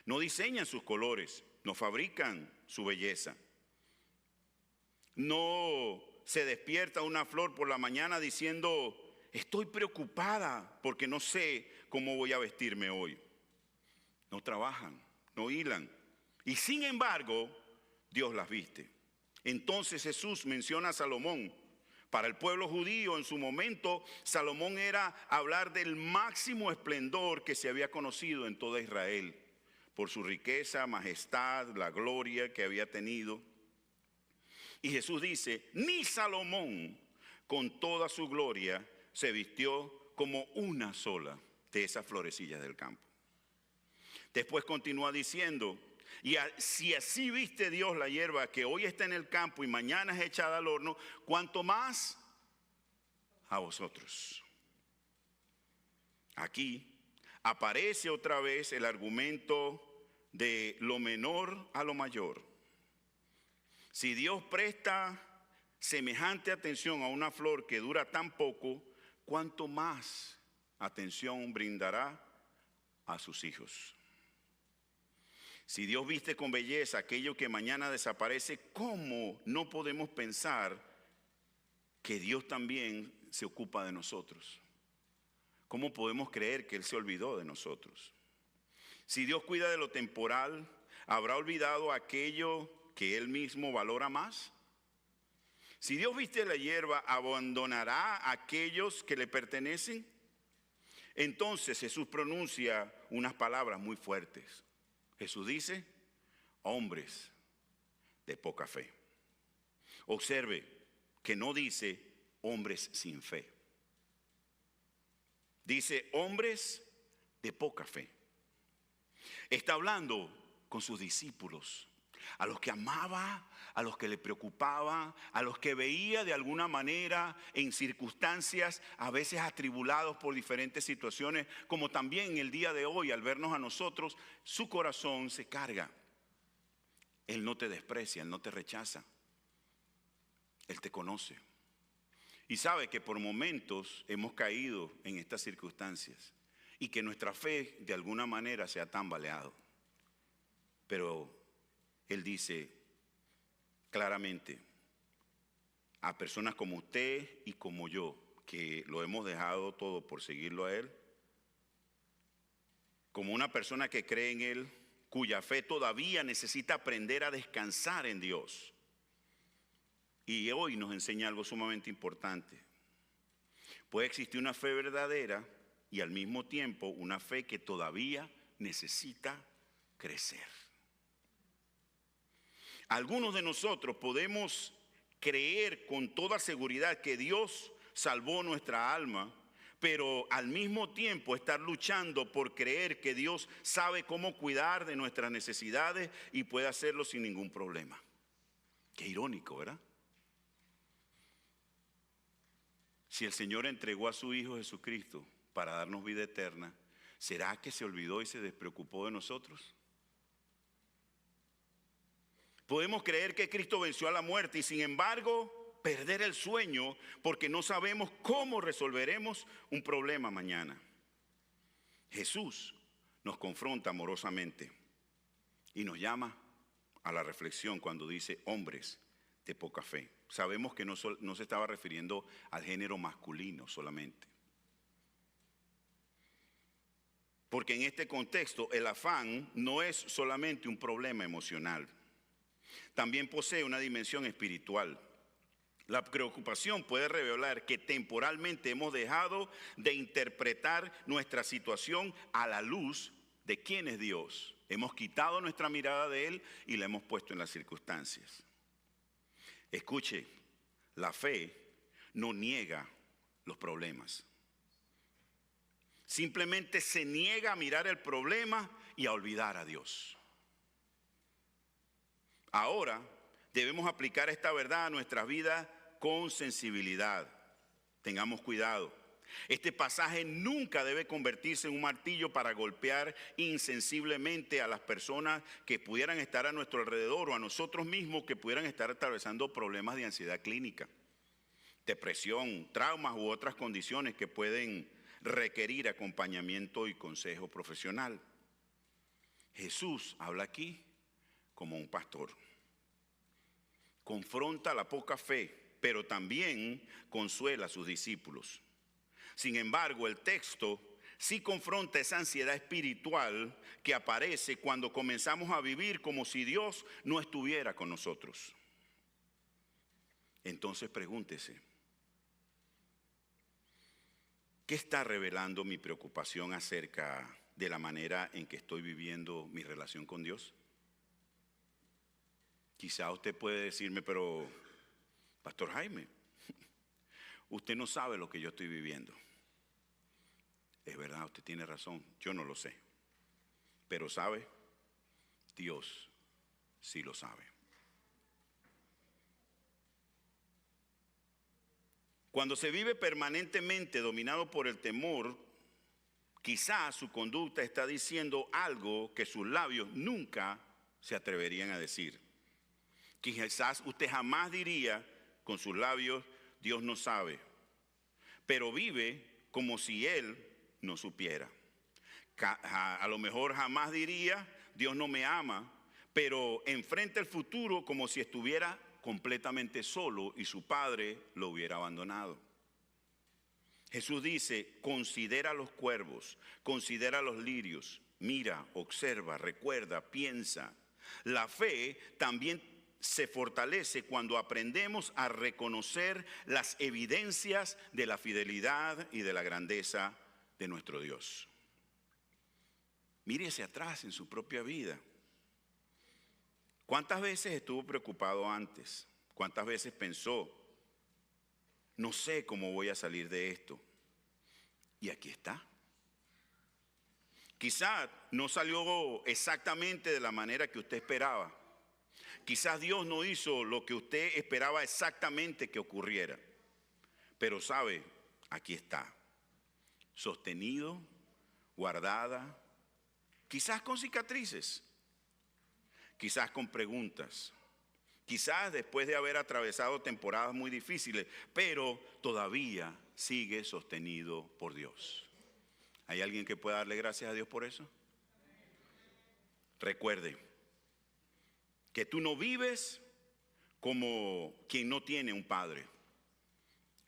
No diseñan sus colores, no fabrican su belleza. No se despierta una flor por la mañana diciendo: estoy preocupada porque no sé cómo voy a vestirme hoy. No trabajan, no hilan. Y sin embargo, Dios las viste. Entonces Jesús menciona a Salomón. Para el pueblo judío en su momento, Salomón era hablar del máximo esplendor que se había conocido en toda Israel, por su riqueza, majestad, la gloria que había tenido. Y Jesús dice: ni Salomón con toda su gloria se vistió como una sola de esas florecillas del campo. Después continúa diciendo: y si así viste Dios la hierba que hoy está en el campo y mañana es echada al horno, ¿cuánto más a vosotros? Aquí aparece otra vez el argumento de lo menor a lo mayor. Si Dios presta semejante atención a una flor que dura tan poco, ¿cuánto más atención brindará a sus hijos? Si Dios viste con belleza aquello que mañana desaparece, ¿cómo no podemos pensar que Dios también se ocupa de nosotros? ¿Cómo podemos creer que Él se olvidó de nosotros? Si Dios cuida de lo temporal, ¿habrá olvidado aquello que Él mismo valora más? Si Dios viste la hierba, ¿abandonará a aquellos que le pertenecen? Entonces Jesús pronuncia unas palabras muy fuertes. Jesús dice: hombres de poca fe. Observe que no dice hombres sin fe. Dice hombres de poca fe. Está hablando con sus discípulos, a los que amaba, a los que le preocupaba, a los que veía de alguna manera en circunstancias a veces atribulados por diferentes situaciones, como también en el día de hoy al vernos a nosotros, su corazón se carga. Él no te desprecia, Él no te rechaza, Él te conoce. Y sabe que por momentos hemos caído en estas circunstancias y que nuestra fe de alguna manera se ha tambaleado. Pero Él dice claramente a personas como usted y como yo, que lo hemos dejado todo por seguirlo a Él, como una persona que cree en Él, cuya fe todavía necesita aprender a descansar en Dios. Y hoy nos enseña algo sumamente importante. Puede existir una fe verdadera y al mismo tiempo una fe que todavía necesita crecer. Algunos de nosotros podemos creer con toda seguridad que Dios salvó nuestra alma, pero al mismo tiempo estar luchando por creer que Dios sabe cómo cuidar de nuestras necesidades y puede hacerlo sin ningún problema. Qué irónico, ¿verdad? Si el Señor entregó a su Hijo Jesucristo para darnos vida eterna, ¿será que se olvidó y se despreocupó de nosotros? Podemos creer que Cristo venció a la muerte y sin embargo perder el sueño porque no sabemos cómo resolveremos un problema mañana. Jesús nos confronta amorosamente y nos llama a la reflexión cuando dice hombres de poca fe. Sabemos que no se estaba refiriendo al género masculino solamente. Porque en este contexto el afán no es solamente un problema emocional. También posee una dimensión espiritual. La preocupación puede revelar que temporalmente hemos dejado de interpretar nuestra situación a la luz de quién es Dios. Hemos quitado nuestra mirada de Él y la hemos puesto en las circunstancias. Escuche, la fe no niega los problemas. Simplemente se niega a mirar el problema y a olvidar a Dios. Ahora debemos aplicar esta verdad a nuestras vidas con sensibilidad. Tengamos cuidado. Este pasaje nunca debe convertirse en un martillo para golpear insensiblemente a las personas que pudieran estar a nuestro alrededor o a nosotros mismos que pudieran estar atravesando problemas de ansiedad clínica, depresión, traumas u otras condiciones que pueden requerir acompañamiento y consejo profesional. Jesús habla aquí como un pastor. Confronta la poca fe, pero también consuela a sus discípulos. Sin embargo, el texto sí confronta esa ansiedad espiritual que aparece cuando comenzamos a vivir como si Dios no estuviera con nosotros. Entonces pregúntese, ¿qué está revelando mi preocupación acerca de la manera en que estoy viviendo mi relación con Dios? Quizá usted puede decirme, pero Pastor Jaime, usted no sabe lo que yo estoy viviendo. Es verdad, usted tiene razón, yo no lo sé. Pero ¿sabe? Dios sí lo sabe. Cuando se vive permanentemente dominado por el temor, quizás su conducta está diciendo algo que sus labios nunca se atreverían a decir. Quizás usted jamás diría con sus labios, Dios no sabe, pero vive como si Él no supiera. A lo mejor jamás diría, Dios no me ama, pero enfrenta el futuro como si estuviera completamente solo y su padre lo hubiera abandonado. Jesús dice, considera los cuervos, considera los lirios, mira, observa, recuerda, piensa. La fe también se fortalece cuando aprendemos a reconocer las evidencias de la fidelidad y de la grandeza de nuestro Dios. Mire hacia atrás en su propia vida. ¿Cuántas veces estuvo preocupado antes? ¿Cuántas veces pensó, no sé cómo voy a salir de esto? Y aquí está. Quizás no salió exactamente de la manera que usted esperaba. Quizás Dios no hizo lo que usted esperaba exactamente que ocurriera. Pero sabe, aquí está. Sostenido, guardada, quizás con cicatrices, quizás con preguntas, quizás después de haber atravesado temporadas muy difíciles, pero todavía sigue sostenido por Dios. ¿Hay alguien que pueda darle gracias a Dios por eso? Recuerde que tú no vives como quien no tiene un padre.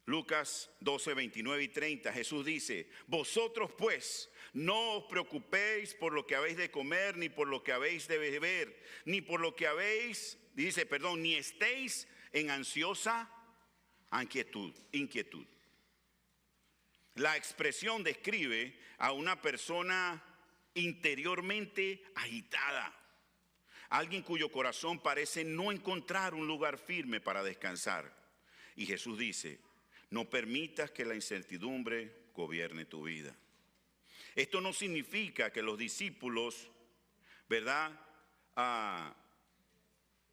Lucas 12, 29 y 30, Jesús dice, vosotros pues no os preocupéis por lo que habéis de comer, ni por lo que habéis de beber, ni por lo que habéis, ni estéis en ansiosa inquietud. La expresión describe a una persona interiormente agitada, alguien cuyo corazón parece no encontrar un lugar firme para descansar. Y Jesús dice, no permitas que la incertidumbre gobierne tu vida. Esto no significa que los discípulos, ¿verdad?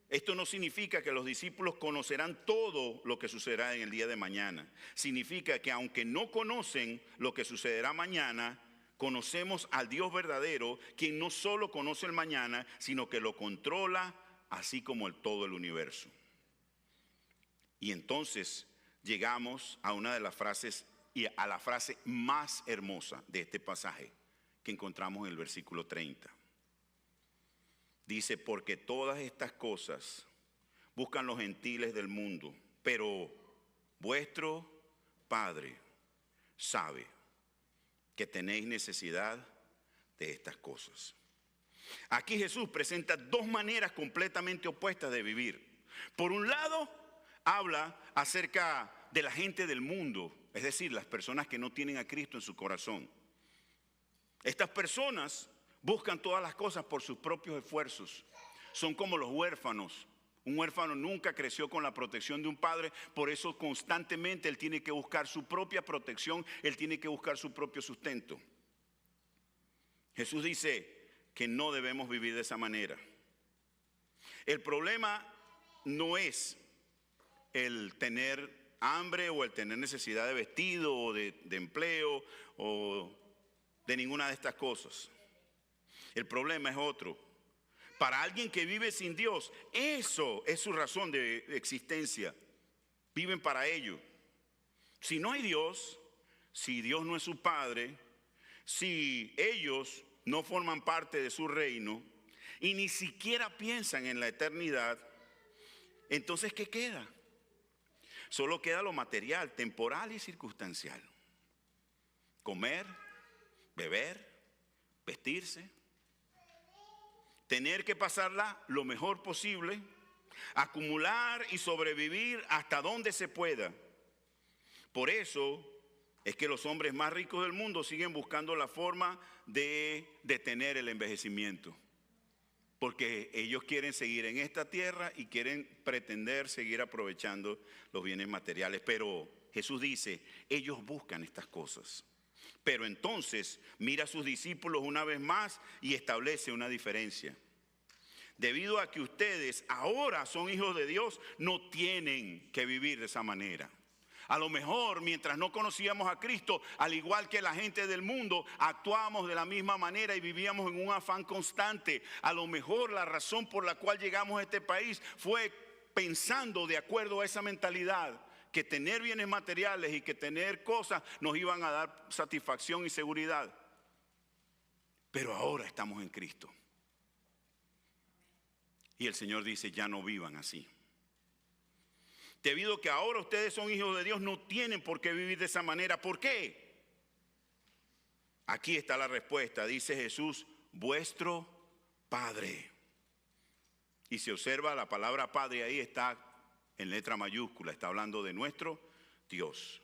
Esto no significa que los discípulos conocerán todo lo que sucederá en el día de mañana. Significa que aunque no conocen lo que sucederá mañana, conocemos al Dios verdadero, quien no solo conoce el mañana, sino que lo controla, así como todo el universo. Y entonces llegamos a una de las frases, y a la frase más hermosa de este pasaje que encontramos en el versículo 30. Dice, porque todas estas cosas buscan los gentiles del mundo, pero vuestro Padre sabe que tenéis necesidad de estas cosas. Aquí Jesús presenta dos maneras completamente opuestas de vivir. Por un lado, habla acerca de la gente del mundo, es decir, las personas que no tienen a Cristo en su corazón. Estas personas buscan todas las cosas por sus propios esfuerzos. Son como los huérfanos Un huérfano nunca creció con la protección de un padre, por eso constantemente él tiene que buscar su propia protección, él tiene que buscar su propio sustento. Jesús dice que no debemos vivir de esa manera. El problema no es el tener hambre o el tener necesidad de vestido o de empleo o de ninguna de estas cosas. El problema es otro. Para alguien que vive sin Dios, eso es su razón de existencia. Viven para ello. Si no hay Dios, si Dios no es su Padre, si ellos no forman parte de su reino y ni siquiera piensan en la eternidad, entonces ¿qué queda? Solo queda lo material, temporal y circunstancial. Comer, beber, vestirse, tener que pasarla lo mejor posible, acumular y sobrevivir hasta donde se pueda. Por eso es que los hombres más ricos del mundo siguen buscando la forma de detener el envejecimiento. Porque ellos quieren seguir en esta tierra y quieren pretender seguir aprovechando los bienes materiales. Pero Jesús dice, ellos buscan estas cosas. Pero entonces mira a sus discípulos una vez más y establece una diferencia. Debido a que ustedes ahora son hijos de Dios, no tienen que vivir de esa manera. A lo mejor mientras no conocíamos a Cristo, al igual que la gente del mundo, actuábamos de la misma manera y vivíamos en un afán constante. A lo mejor la razón por la cual llegamos a este país fue pensando de acuerdo a esa mentalidad, que tener bienes materiales y que tener cosas nos iban a dar satisfacción y seguridad. Pero ahora estamos en Cristo. Y el Señor dice, ya no vivan así. Debido a que ahora ustedes son hijos de Dios, no tienen por qué vivir de esa manera. ¿Por qué? Aquí está la respuesta. Dice Jesús, vuestro Padre. Y se observa la palabra Padre ahí está en letra mayúscula. Está hablando de nuestro Dios.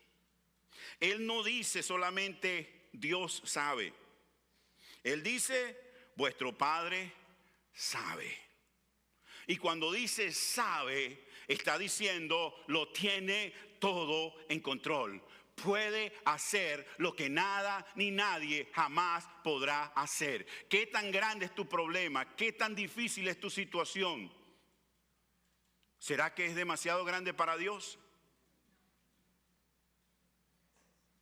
Él no dice solamente Dios sabe. Él dice, vuestro Padre sabe. Y cuando dice sabe, está diciendo lo tiene todo en control. Puede hacer lo que nada ni nadie jamás podrá hacer. ¿Qué tan grande es tu problema? ¿Qué tan difícil es tu situación? ¿Será que es demasiado grande para Dios?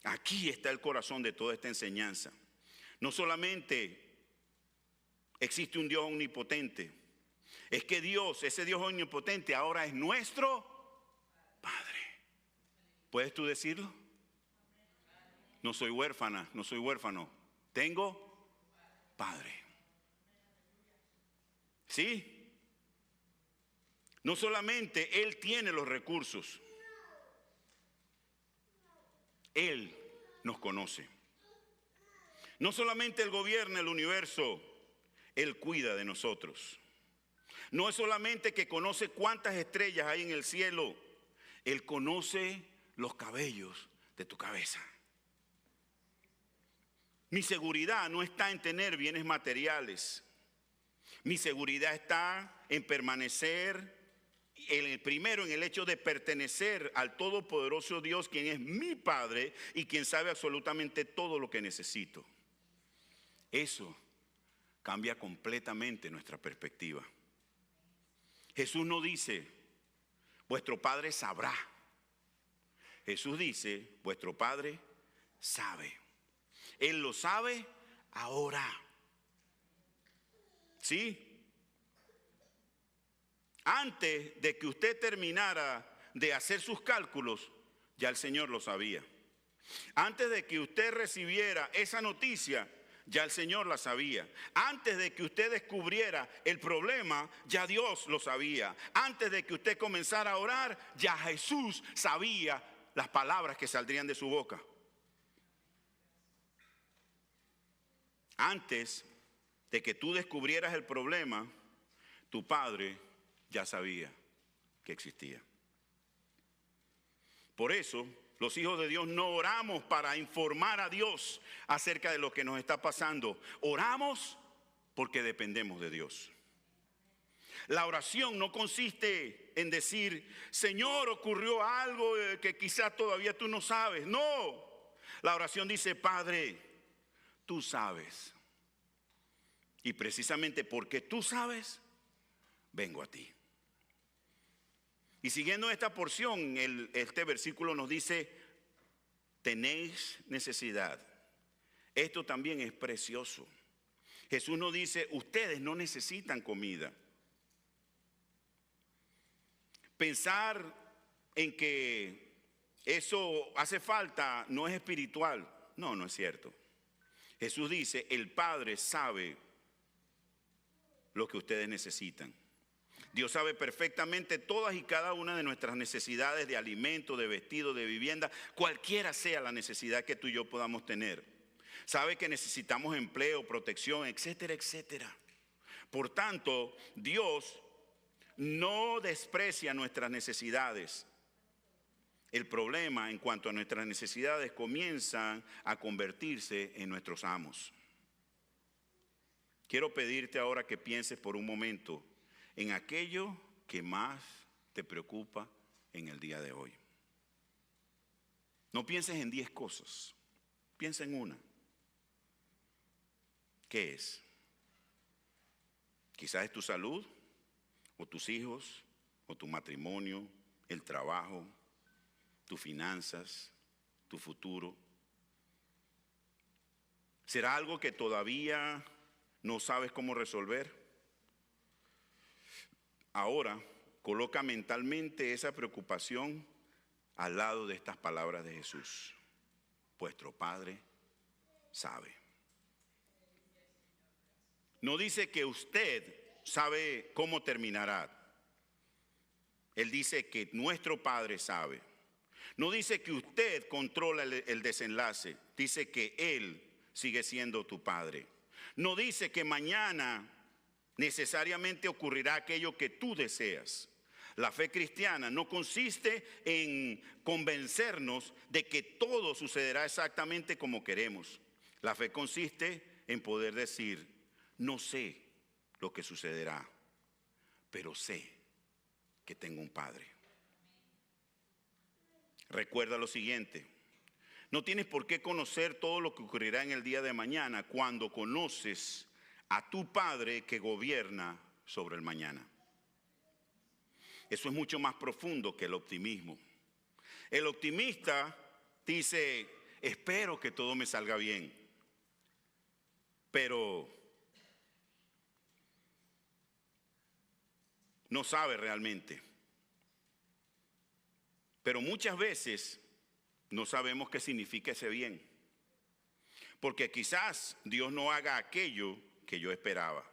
Aquí está el corazón de toda esta enseñanza. No solamente existe un Dios omnipotente, es que Dios, ese Dios omnipotente, ahora es nuestro Padre. ¿Puedes tú decirlo? No soy huérfana, no soy huérfano. Tengo Padre. ¿Sí? No solamente Él tiene los recursos, Él nos conoce. No solamente Él gobierna el universo, Él cuida de nosotros. No es solamente que conoce cuántas estrellas hay en el cielo, Él conoce los cabellos de tu cabeza. Mi seguridad no está en tener bienes materiales. Mi seguridad está en permanecer, primero en el hecho de pertenecer al todopoderoso Dios, quien es mi Padre y quien sabe absolutamente todo lo que necesito. Eso cambia completamente nuestra perspectiva. Jesús no dice, vuestro Padre sabrá. Jesús dice, vuestro Padre sabe. Él lo sabe ahora. ¿Sí? Antes de que usted terminara de hacer sus cálculos, ya el Señor lo sabía. Antes de que usted recibiera esa noticia, ya el Señor la sabía. Antes de que usted descubriera el problema, ya Dios lo sabía. Antes de que usted comenzara a orar, ya Jesús sabía las palabras que saldrían de su boca. Antes de que tú descubrieras el problema, tu Padre ya sabía que existía. Por eso, los hijos de Dios no oramos para informar a Dios acerca de lo que nos está pasando. Oramos porque dependemos de Dios. La oración no consiste en decir, Señor, ocurrió algo que quizás todavía tú no sabes. No, la oración dice, Padre, tú sabes. Y precisamente porque tú sabes, vengo a ti. Y siguiendo esta porción, este versículo nos dice, tenéis necesidad. Esto también es precioso. Jesús nos dice, ustedes no necesitan comida. Pensar en que eso hace falta no es espiritual. No, no es cierto. Jesús dice, el Padre sabe lo que ustedes necesitan. Dios sabe perfectamente todas y cada una de nuestras necesidades de alimento, de vestido, de vivienda, cualquiera sea la necesidad que tú y yo podamos tener. Sabe que necesitamos empleo, protección, etcétera, etcétera. Por tanto, Dios no desprecia nuestras necesidades. El problema en cuanto a nuestras necesidades comienzan a convertirse en nuestros amos. Quiero pedirte ahora que pienses por un momento en aquello que más te preocupa en el día de hoy. No pienses en 10 cosas, piensa en una. ¿Qué es? Quizás es tu salud, o tus hijos, o tu matrimonio, el trabajo, tus finanzas, tu futuro. ¿Será algo que todavía no sabes cómo resolver? Ahora, coloca mentalmente esa preocupación al lado de estas palabras de Jesús. Vuestro Padre sabe. No dice que usted sabe cómo terminará. Él dice que nuestro Padre sabe. No dice que usted controla el desenlace. Dice que Él sigue siendo tu Padre. No dice que mañana necesariamente ocurrirá aquello que tú deseas. La fe cristiana no consiste en convencernos de que todo sucederá exactamente como queremos. La fe consiste en poder decir, no sé lo que sucederá, pero sé que tengo un Padre. Recuerda lo siguiente, no tienes por qué conocer todo lo que ocurrirá en el día de mañana cuando conoces a tu Padre que gobierna sobre el mañana. Eso es mucho más profundo que el optimismo. El optimista dice, espero que todo me salga bien, pero no sabe realmente. Pero muchas veces no sabemos qué significa ese bien. Porque quizás Dios no haga aquello que yo esperaba.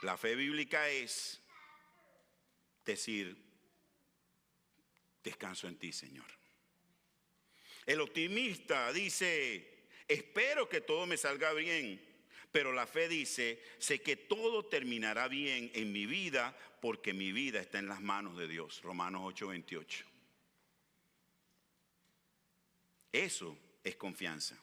La fe bíblica es decir, descanso en ti, Señor. El optimista dice, espero que todo me salga bien. Pero la fe dice, sé que todo terminará bien en mi vida porque mi vida está en las manos de Dios. Romanos 8:28. Eso es confianza.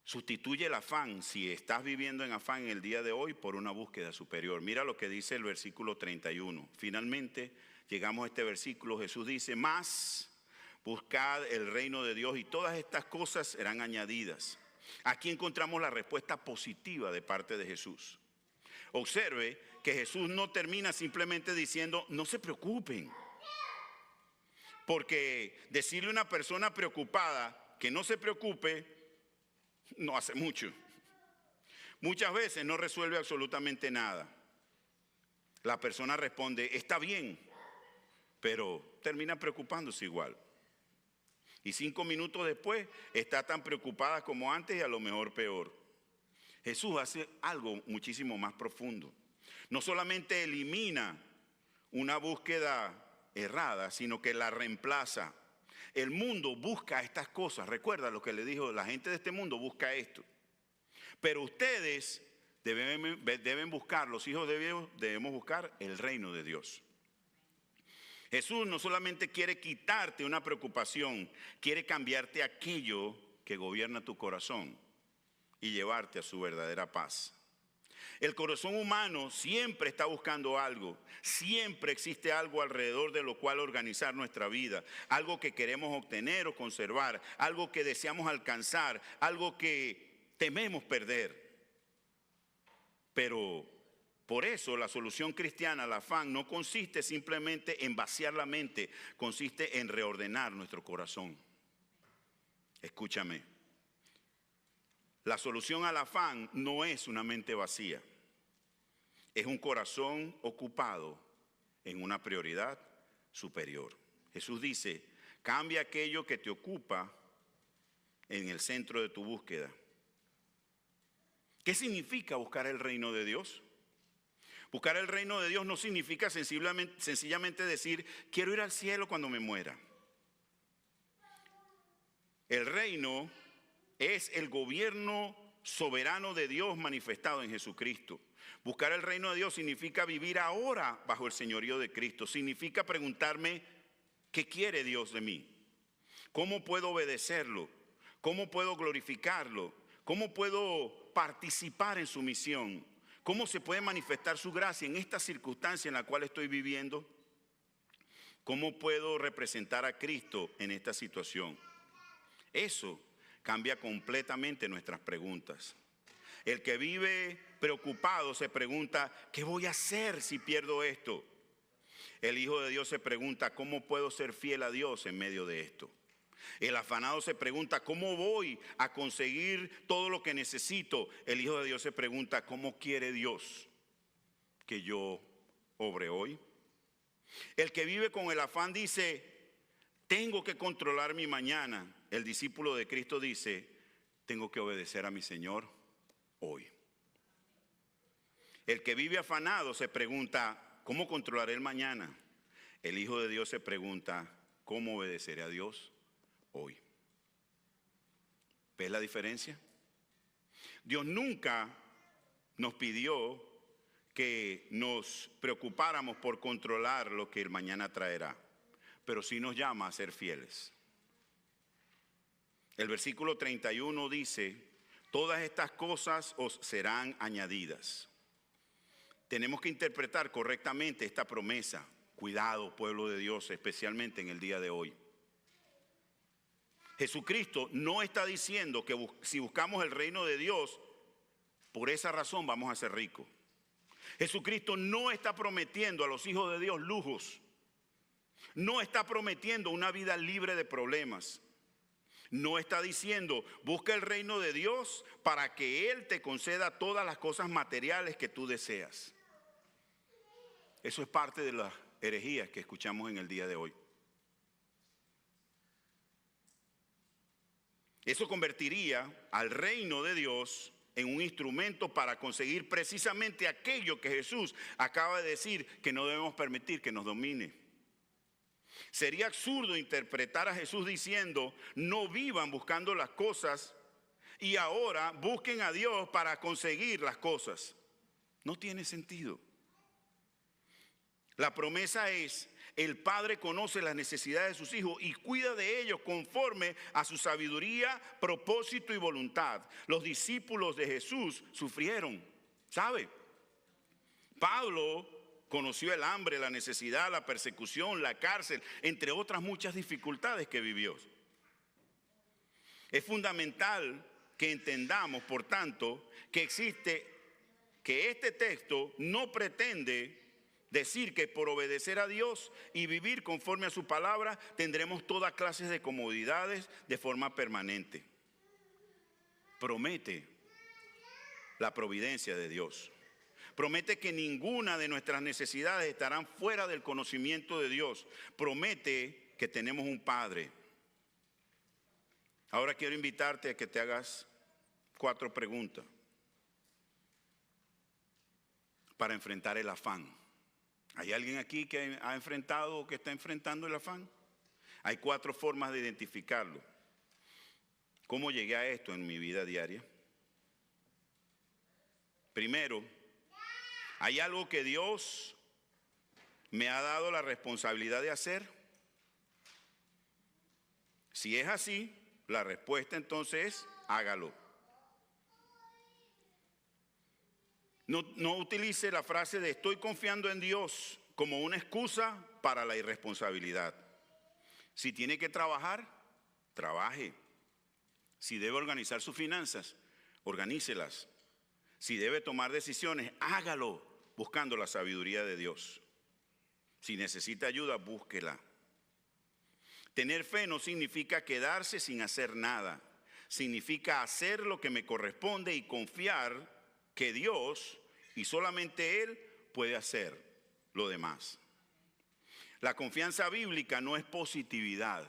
Sustituye el afán, si estás viviendo en afán en el día de hoy, por una búsqueda superior. Mira lo que dice el versículo 31. Finalmente llegamos a este versículo. Jesús dice, más buscad el reino de Dios y todas estas cosas serán añadidas. Aquí encontramos la respuesta positiva de parte de Jesús. Observe que Jesús no termina simplemente diciendo, no se preocupen. Porque decirle a una persona preocupada que no se preocupe, no hace mucho. Muchas veces no resuelve absolutamente nada. La persona responde, está bien, pero termina preocupándose igual. Y 5 minutos después está tan preocupada como antes y a lo mejor peor. Jesús hace algo muchísimo más profundo. No solamente elimina una búsqueda errada, sino que la reemplaza. El mundo busca estas cosas. Recuerda lo que le dijo, la gente de este mundo busca esto. Pero ustedes deben buscar, los hijos de Dios debemos buscar el reino de Dios. Jesús no solamente quiere quitarte una preocupación, quiere cambiarte aquello que gobierna tu corazón. y llevarte a su verdadera paz. El corazón humano siempre está buscando algo, siempre existe algo alrededor de lo cual organizar nuestra vida, algo que queremos obtener o conservar, algo que deseamos alcanzar, algo que tememos perder. Pero por eso la solución cristiana al afán no consiste simplemente en vaciar la mente, consiste en reordenar nuestro corazón. Escúchame. La solución al afán no es una mente vacía, es un corazón ocupado en una prioridad superior. Jesús dice, cambia aquello que te ocupa en el centro de tu búsqueda. ¿Qué significa buscar el reino de Dios? Buscar el reino de Dios no significa sencillamente decir, quiero ir al cielo cuando me muera. El reino es el gobierno soberano de Dios manifestado en Jesucristo. Buscar el reino de Dios significa vivir ahora bajo el señorío de Cristo. Significa preguntarme, ¿qué quiere Dios de mí? ¿Cómo puedo obedecerlo? ¿Cómo puedo glorificarlo? ¿Cómo puedo participar en su misión? ¿Cómo se puede manifestar su gracia en esta circunstancia en la cual estoy viviendo? ¿Cómo puedo representar a Cristo en esta situación? Eso cambia completamente nuestras preguntas. El que vive preocupado se pregunta, ¿qué voy a hacer si pierdo esto? El Hijo de Dios se pregunta, ¿cómo puedo ser fiel a Dios en medio de esto? El afanado se pregunta, ¿cómo voy a conseguir todo lo que necesito? El Hijo de Dios se pregunta, ¿cómo quiere Dios que yo obre hoy? El que vive con el afán dice, tengo que controlar mi mañana. El discípulo de Cristo dice, tengo que obedecer a mi Señor hoy. El que vive afanado se pregunta, ¿cómo controlaré el mañana? El Hijo de Dios se pregunta, ¿cómo obedeceré a Dios hoy? ¿Ves la diferencia? Dios nunca nos pidió que nos preocupáramos por controlar lo que el mañana traerá, pero sí nos llama a ser fieles. El versículo 31 dice, todas estas cosas os serán añadidas. Tenemos que interpretar correctamente esta promesa. Cuidado, pueblo de Dios, especialmente en el día de hoy. Jesucristo no está diciendo que si buscamos el reino de Dios, por esa razón vamos a ser ricos. Jesucristo no está prometiendo a los hijos de Dios lujos. No está prometiendo una vida libre de problemas. No está diciendo, busca el reino de Dios para que Él te conceda todas las cosas materiales que tú deseas. Eso es parte de las herejías que escuchamos en el día de hoy. Eso convertiría al reino de Dios en un instrumento para conseguir precisamente aquello que Jesús acaba de decir que no debemos permitir que nos domine. Sería absurdo interpretar a Jesús diciendo, no vivan buscando las cosas y ahora busquen a Dios para conseguir las cosas. No tiene sentido. La promesa es, el Padre conoce las necesidades de sus hijos y cuida de ellos conforme a su sabiduría, propósito y voluntad. Los discípulos de Jesús sufrieron, ¿sabe? Pablo conoció el hambre, la necesidad, la persecución, la cárcel, entre otras muchas dificultades que vivió. Es fundamental que entendamos, por tanto, que este texto no pretende decir que por obedecer a Dios y vivir conforme a su palabra tendremos toda clase de comodidades de forma permanente. Promete la providencia de Dios. Promete que ninguna de nuestras necesidades estarán fuera del conocimiento de Dios. Promete que tenemos un Padre. Ahora quiero invitarte a que te hagas 4 preguntas para enfrentar el afán. ¿Hay alguien aquí que ha enfrentado o que está enfrentando el afán? Hay 4 formas de identificarlo. ¿Cómo llegué a esto en mi vida diaria? Primero, ¿hay algo que Dios me ha dado la responsabilidad de hacer? Si es así, la respuesta entonces es, hágalo. No utilice la frase de estoy confiando en Dios como una excusa para la irresponsabilidad. Si tiene que trabajar, trabaje. Si debe organizar sus finanzas, organícelas. Si debe tomar decisiones, hágalo buscando la sabiduría de Dios. Si necesita ayuda, búsquela. Tener fe no significa quedarse sin hacer nada. Significa hacer lo que me corresponde y confiar que Dios y solamente Él puede hacer lo demás. La confianza bíblica no es positividad.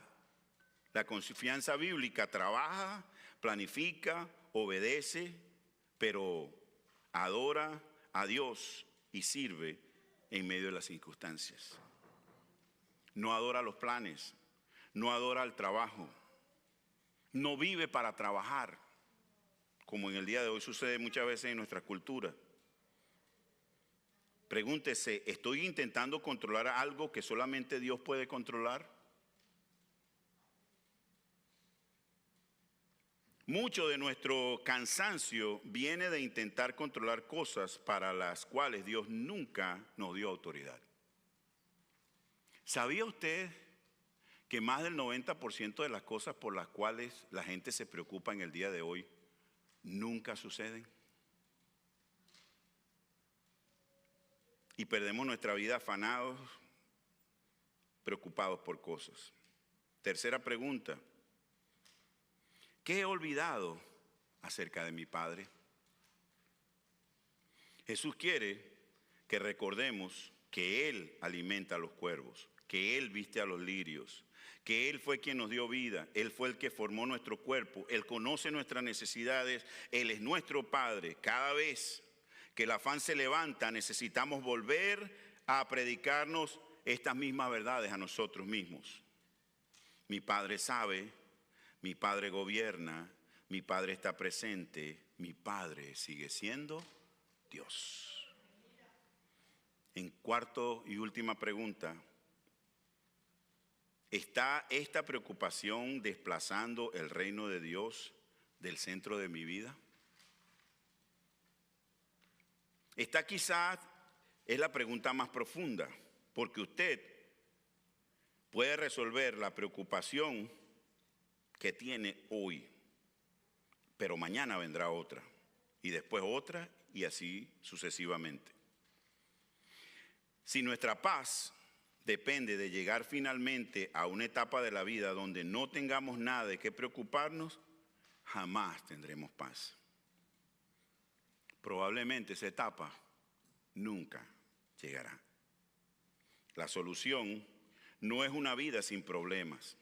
La confianza bíblica trabaja, planifica, obedece, pero adora a Dios y sirve en medio de las circunstancias. No adora los planes, no adora el trabajo, no vive para trabajar, como en el día de hoy sucede muchas veces en nuestra cultura. Pregúntese, ¿estoy intentando controlar algo que solamente Dios puede controlar? Mucho de nuestro cansancio viene de intentar controlar cosas para las cuales Dios nunca nos dio autoridad. ¿Sabía usted que más del 90% de las cosas por las cuales la gente se preocupa en el día de hoy nunca suceden? Y perdemos nuestra vida afanados, preocupados por cosas. Tercera pregunta. ¿Qué he olvidado acerca de mi Padre? Jesús quiere que recordemos que Él alimenta a los cuervos, que Él viste a los lirios, que Él fue quien nos dio vida, Él fue el que formó nuestro cuerpo, Él conoce nuestras necesidades, Él es nuestro Padre. Cada vez que el afán se levanta, necesitamos volver a predicarnos estas mismas verdades a nosotros mismos. Mi Padre sabe, mi Padre gobierna, mi Padre está presente, mi Padre sigue siendo Dios. En cuarto y última pregunta, ¿está esta preocupación desplazando el reino de Dios del centro de mi vida? Esta quizás es la pregunta más profunda, porque usted puede resolver la preocupación que tiene hoy, pero mañana vendrá otra, y después otra, y así sucesivamente. Si nuestra paz depende de llegar finalmente a una etapa de la vida donde no tengamos nada de qué preocuparnos, jamás tendremos paz. Probablemente esa etapa nunca llegará. La solución no es una vida sin problemas.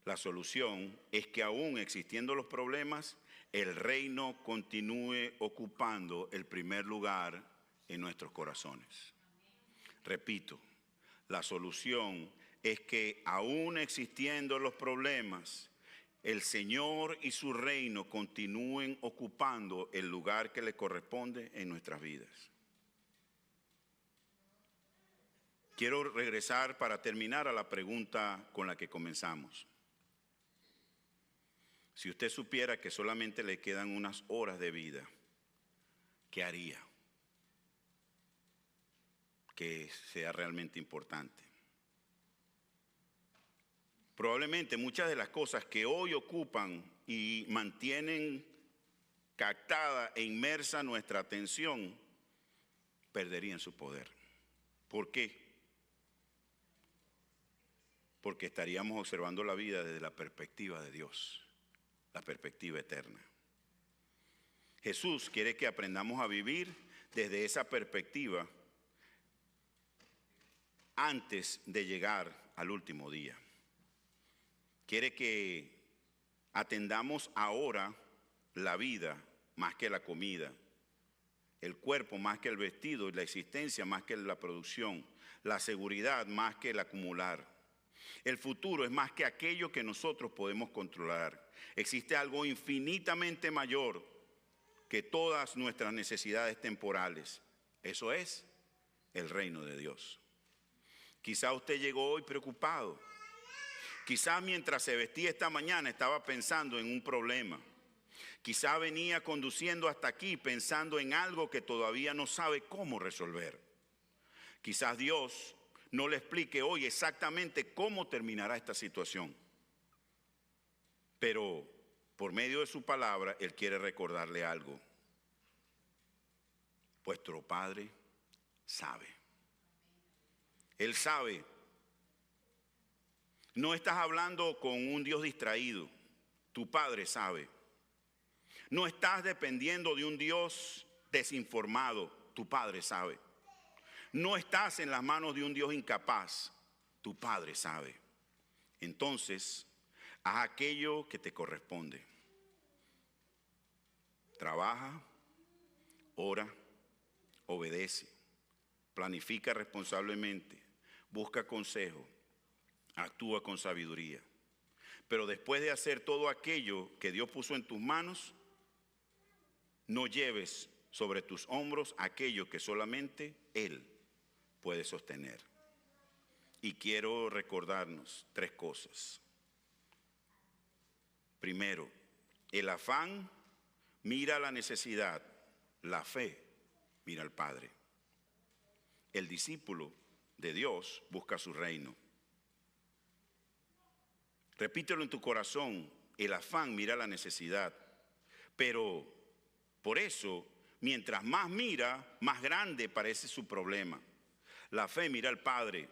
La solución es que aún existiendo los problemas, el reino continúe ocupando el primer lugar en nuestros corazones. Repito, la solución es que aún existiendo los problemas, el Señor y su reino continúen ocupando el lugar que le corresponde en nuestras vidas. Quiero regresar para terminar a la pregunta con la que comenzamos. Si usted supiera que solamente le quedan unas horas de vida, ¿qué haría? Que sea realmente importante. Probablemente muchas de las cosas que hoy ocupan y mantienen captada e inmersa nuestra atención perderían su poder. ¿Por qué? Porque estaríamos observando la vida desde la perspectiva de Dios, la perspectiva eterna. Jesús quiere que aprendamos a vivir desde esa perspectiva antes de llegar al último día. Quiere que atendamos ahora la vida más que la comida, el cuerpo más que el vestido y la existencia más que la producción, la seguridad más que el acumular. El futuro es más que aquello que nosotros podemos controlar. Existe algo infinitamente mayor que todas nuestras necesidades temporales. Eso es el reino de Dios. Quizá usted llegó hoy preocupado. Quizás mientras se vestía esta mañana estaba pensando en un problema. Quizá venía conduciendo hasta aquí pensando en algo que todavía no sabe cómo resolver. Quizás Dios no le explique hoy exactamente cómo terminará esta situación. Pero por medio de su palabra, Él quiere recordarle algo. Vuestro Padre sabe. Él sabe. No estás hablando con un Dios distraído. Tu Padre sabe. No estás dependiendo de un Dios desinformado. Tu Padre sabe. No estás en las manos de un Dios incapaz. Tu Padre sabe. Entonces, haz aquello que te corresponde. Trabaja, ora, obedece, planifica responsablemente, busca consejo, actúa con sabiduría. Pero después de hacer todo aquello que Dios puso en tus manos, no lleves sobre tus hombros aquello que solamente Él puede sostener. Y quiero recordarnos 3 cosas. Primero, el afán mira la necesidad, la fe mira al Padre. El discípulo de Dios busca su reino. Repítelo en tu corazón, el afán mira la necesidad, pero por eso, mientras más mira, más grande parece su problema. La fe mira al Padre,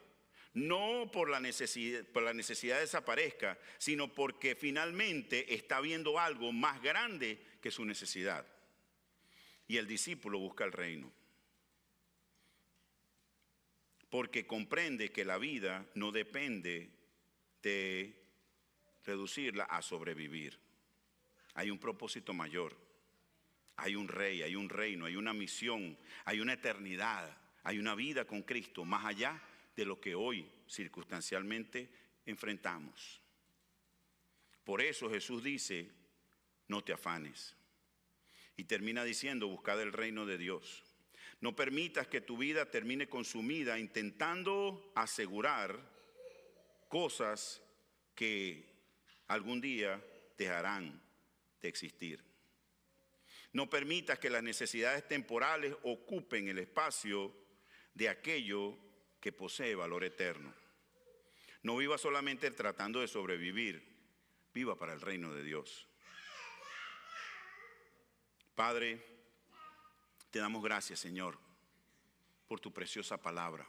no por la necesidad desaparezca, sino porque finalmente está viendo algo más grande que su necesidad. Y el discípulo busca el reino, porque comprende que la vida no depende de reducirla a sobrevivir. Hay un propósito mayor, hay un rey, hay un reino, hay una misión, hay una eternidad, hay una vida con Cristo, más allá de lo que hoy circunstancialmente enfrentamos. Por eso Jesús dice, no te afanes. Y termina diciendo, buscad el reino de Dios. No permitas que tu vida termine consumida intentando asegurar cosas que algún día dejarán de existir. No permitas que las necesidades temporales ocupen el espacio de aquello que posee valor eterno. No viva solamente tratando de sobrevivir, viva para el reino de Dios. Padre, te damos gracias, Señor, por tu preciosa palabra.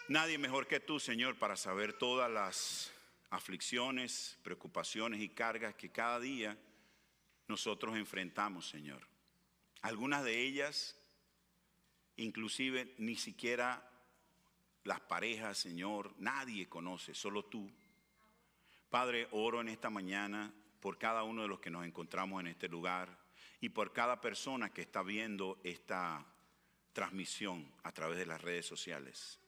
Nadie mejor que tú, Señor, para saber todas las aflicciones, preocupaciones y cargas que cada día nosotros enfrentamos, Señor. Algunas de ellas, inclusive ni siquiera las parejas, Señor, nadie conoce, solo tú. Padre, oro en esta mañana por cada uno de los que nos encontramos en este lugar y por cada persona que está viendo esta transmisión a través de las redes sociales.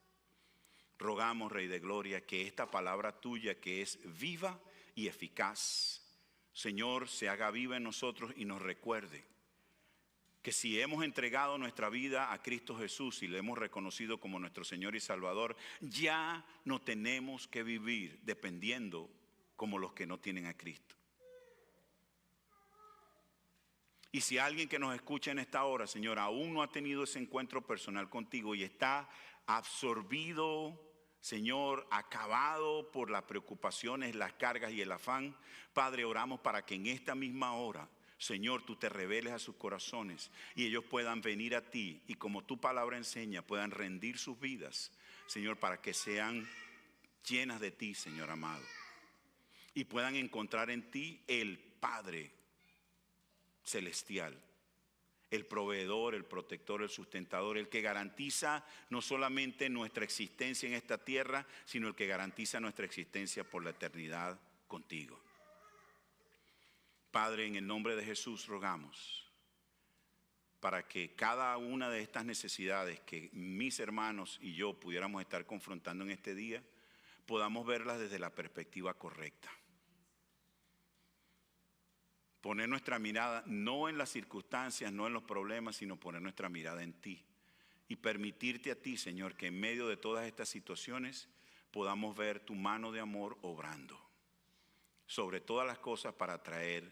Rogamos, Rey de Gloria, que esta palabra tuya que es viva y eficaz, Señor, se haga viva en nosotros y nos recuerde que si hemos entregado nuestra vida a Cristo Jesús y le hemos reconocido como nuestro Señor y Salvador, ya no tenemos que vivir dependiendo como los que no tienen a Cristo. Y si alguien que nos escucha en esta hora, Señor, aún no ha tenido ese encuentro personal contigo y está absorbido, Señor, acabado por las preocupaciones, las cargas y el afán, Padre, oramos para que en esta misma hora, Señor, tú te reveles a sus corazones y ellos puedan venir a ti y como tu palabra enseña, puedan rendir sus vidas, Señor, para que sean llenas de ti, Señor amado, y puedan encontrar en ti el Padre celestial, el proveedor, el protector, el sustentador, el que garantiza no solamente nuestra existencia en esta tierra, sino el que garantiza nuestra existencia por la eternidad contigo. Padre, en el nombre de Jesús rogamos para que cada una de estas necesidades que mis hermanos y yo pudiéramos estar confrontando en este día, podamos verlas desde la perspectiva correcta. Poner nuestra mirada no en las circunstancias, no en los problemas, sino poner nuestra mirada en ti. Y permitirte a ti, Señor, que en medio de todas estas situaciones podamos ver tu mano de amor obrando. sobre todas las cosas para traer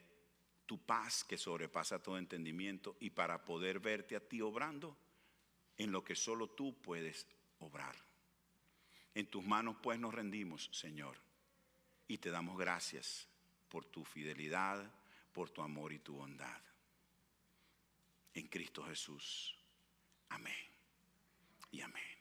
tu paz que sobrepasa todo entendimiento y para poder verte a ti obrando en lo que solo tú puedes obrar. En tus manos pues nos rendimos, Señor, y te damos gracias por tu fidelidad, por tu amor y tu bondad. En Cristo Jesús. Amén y amén.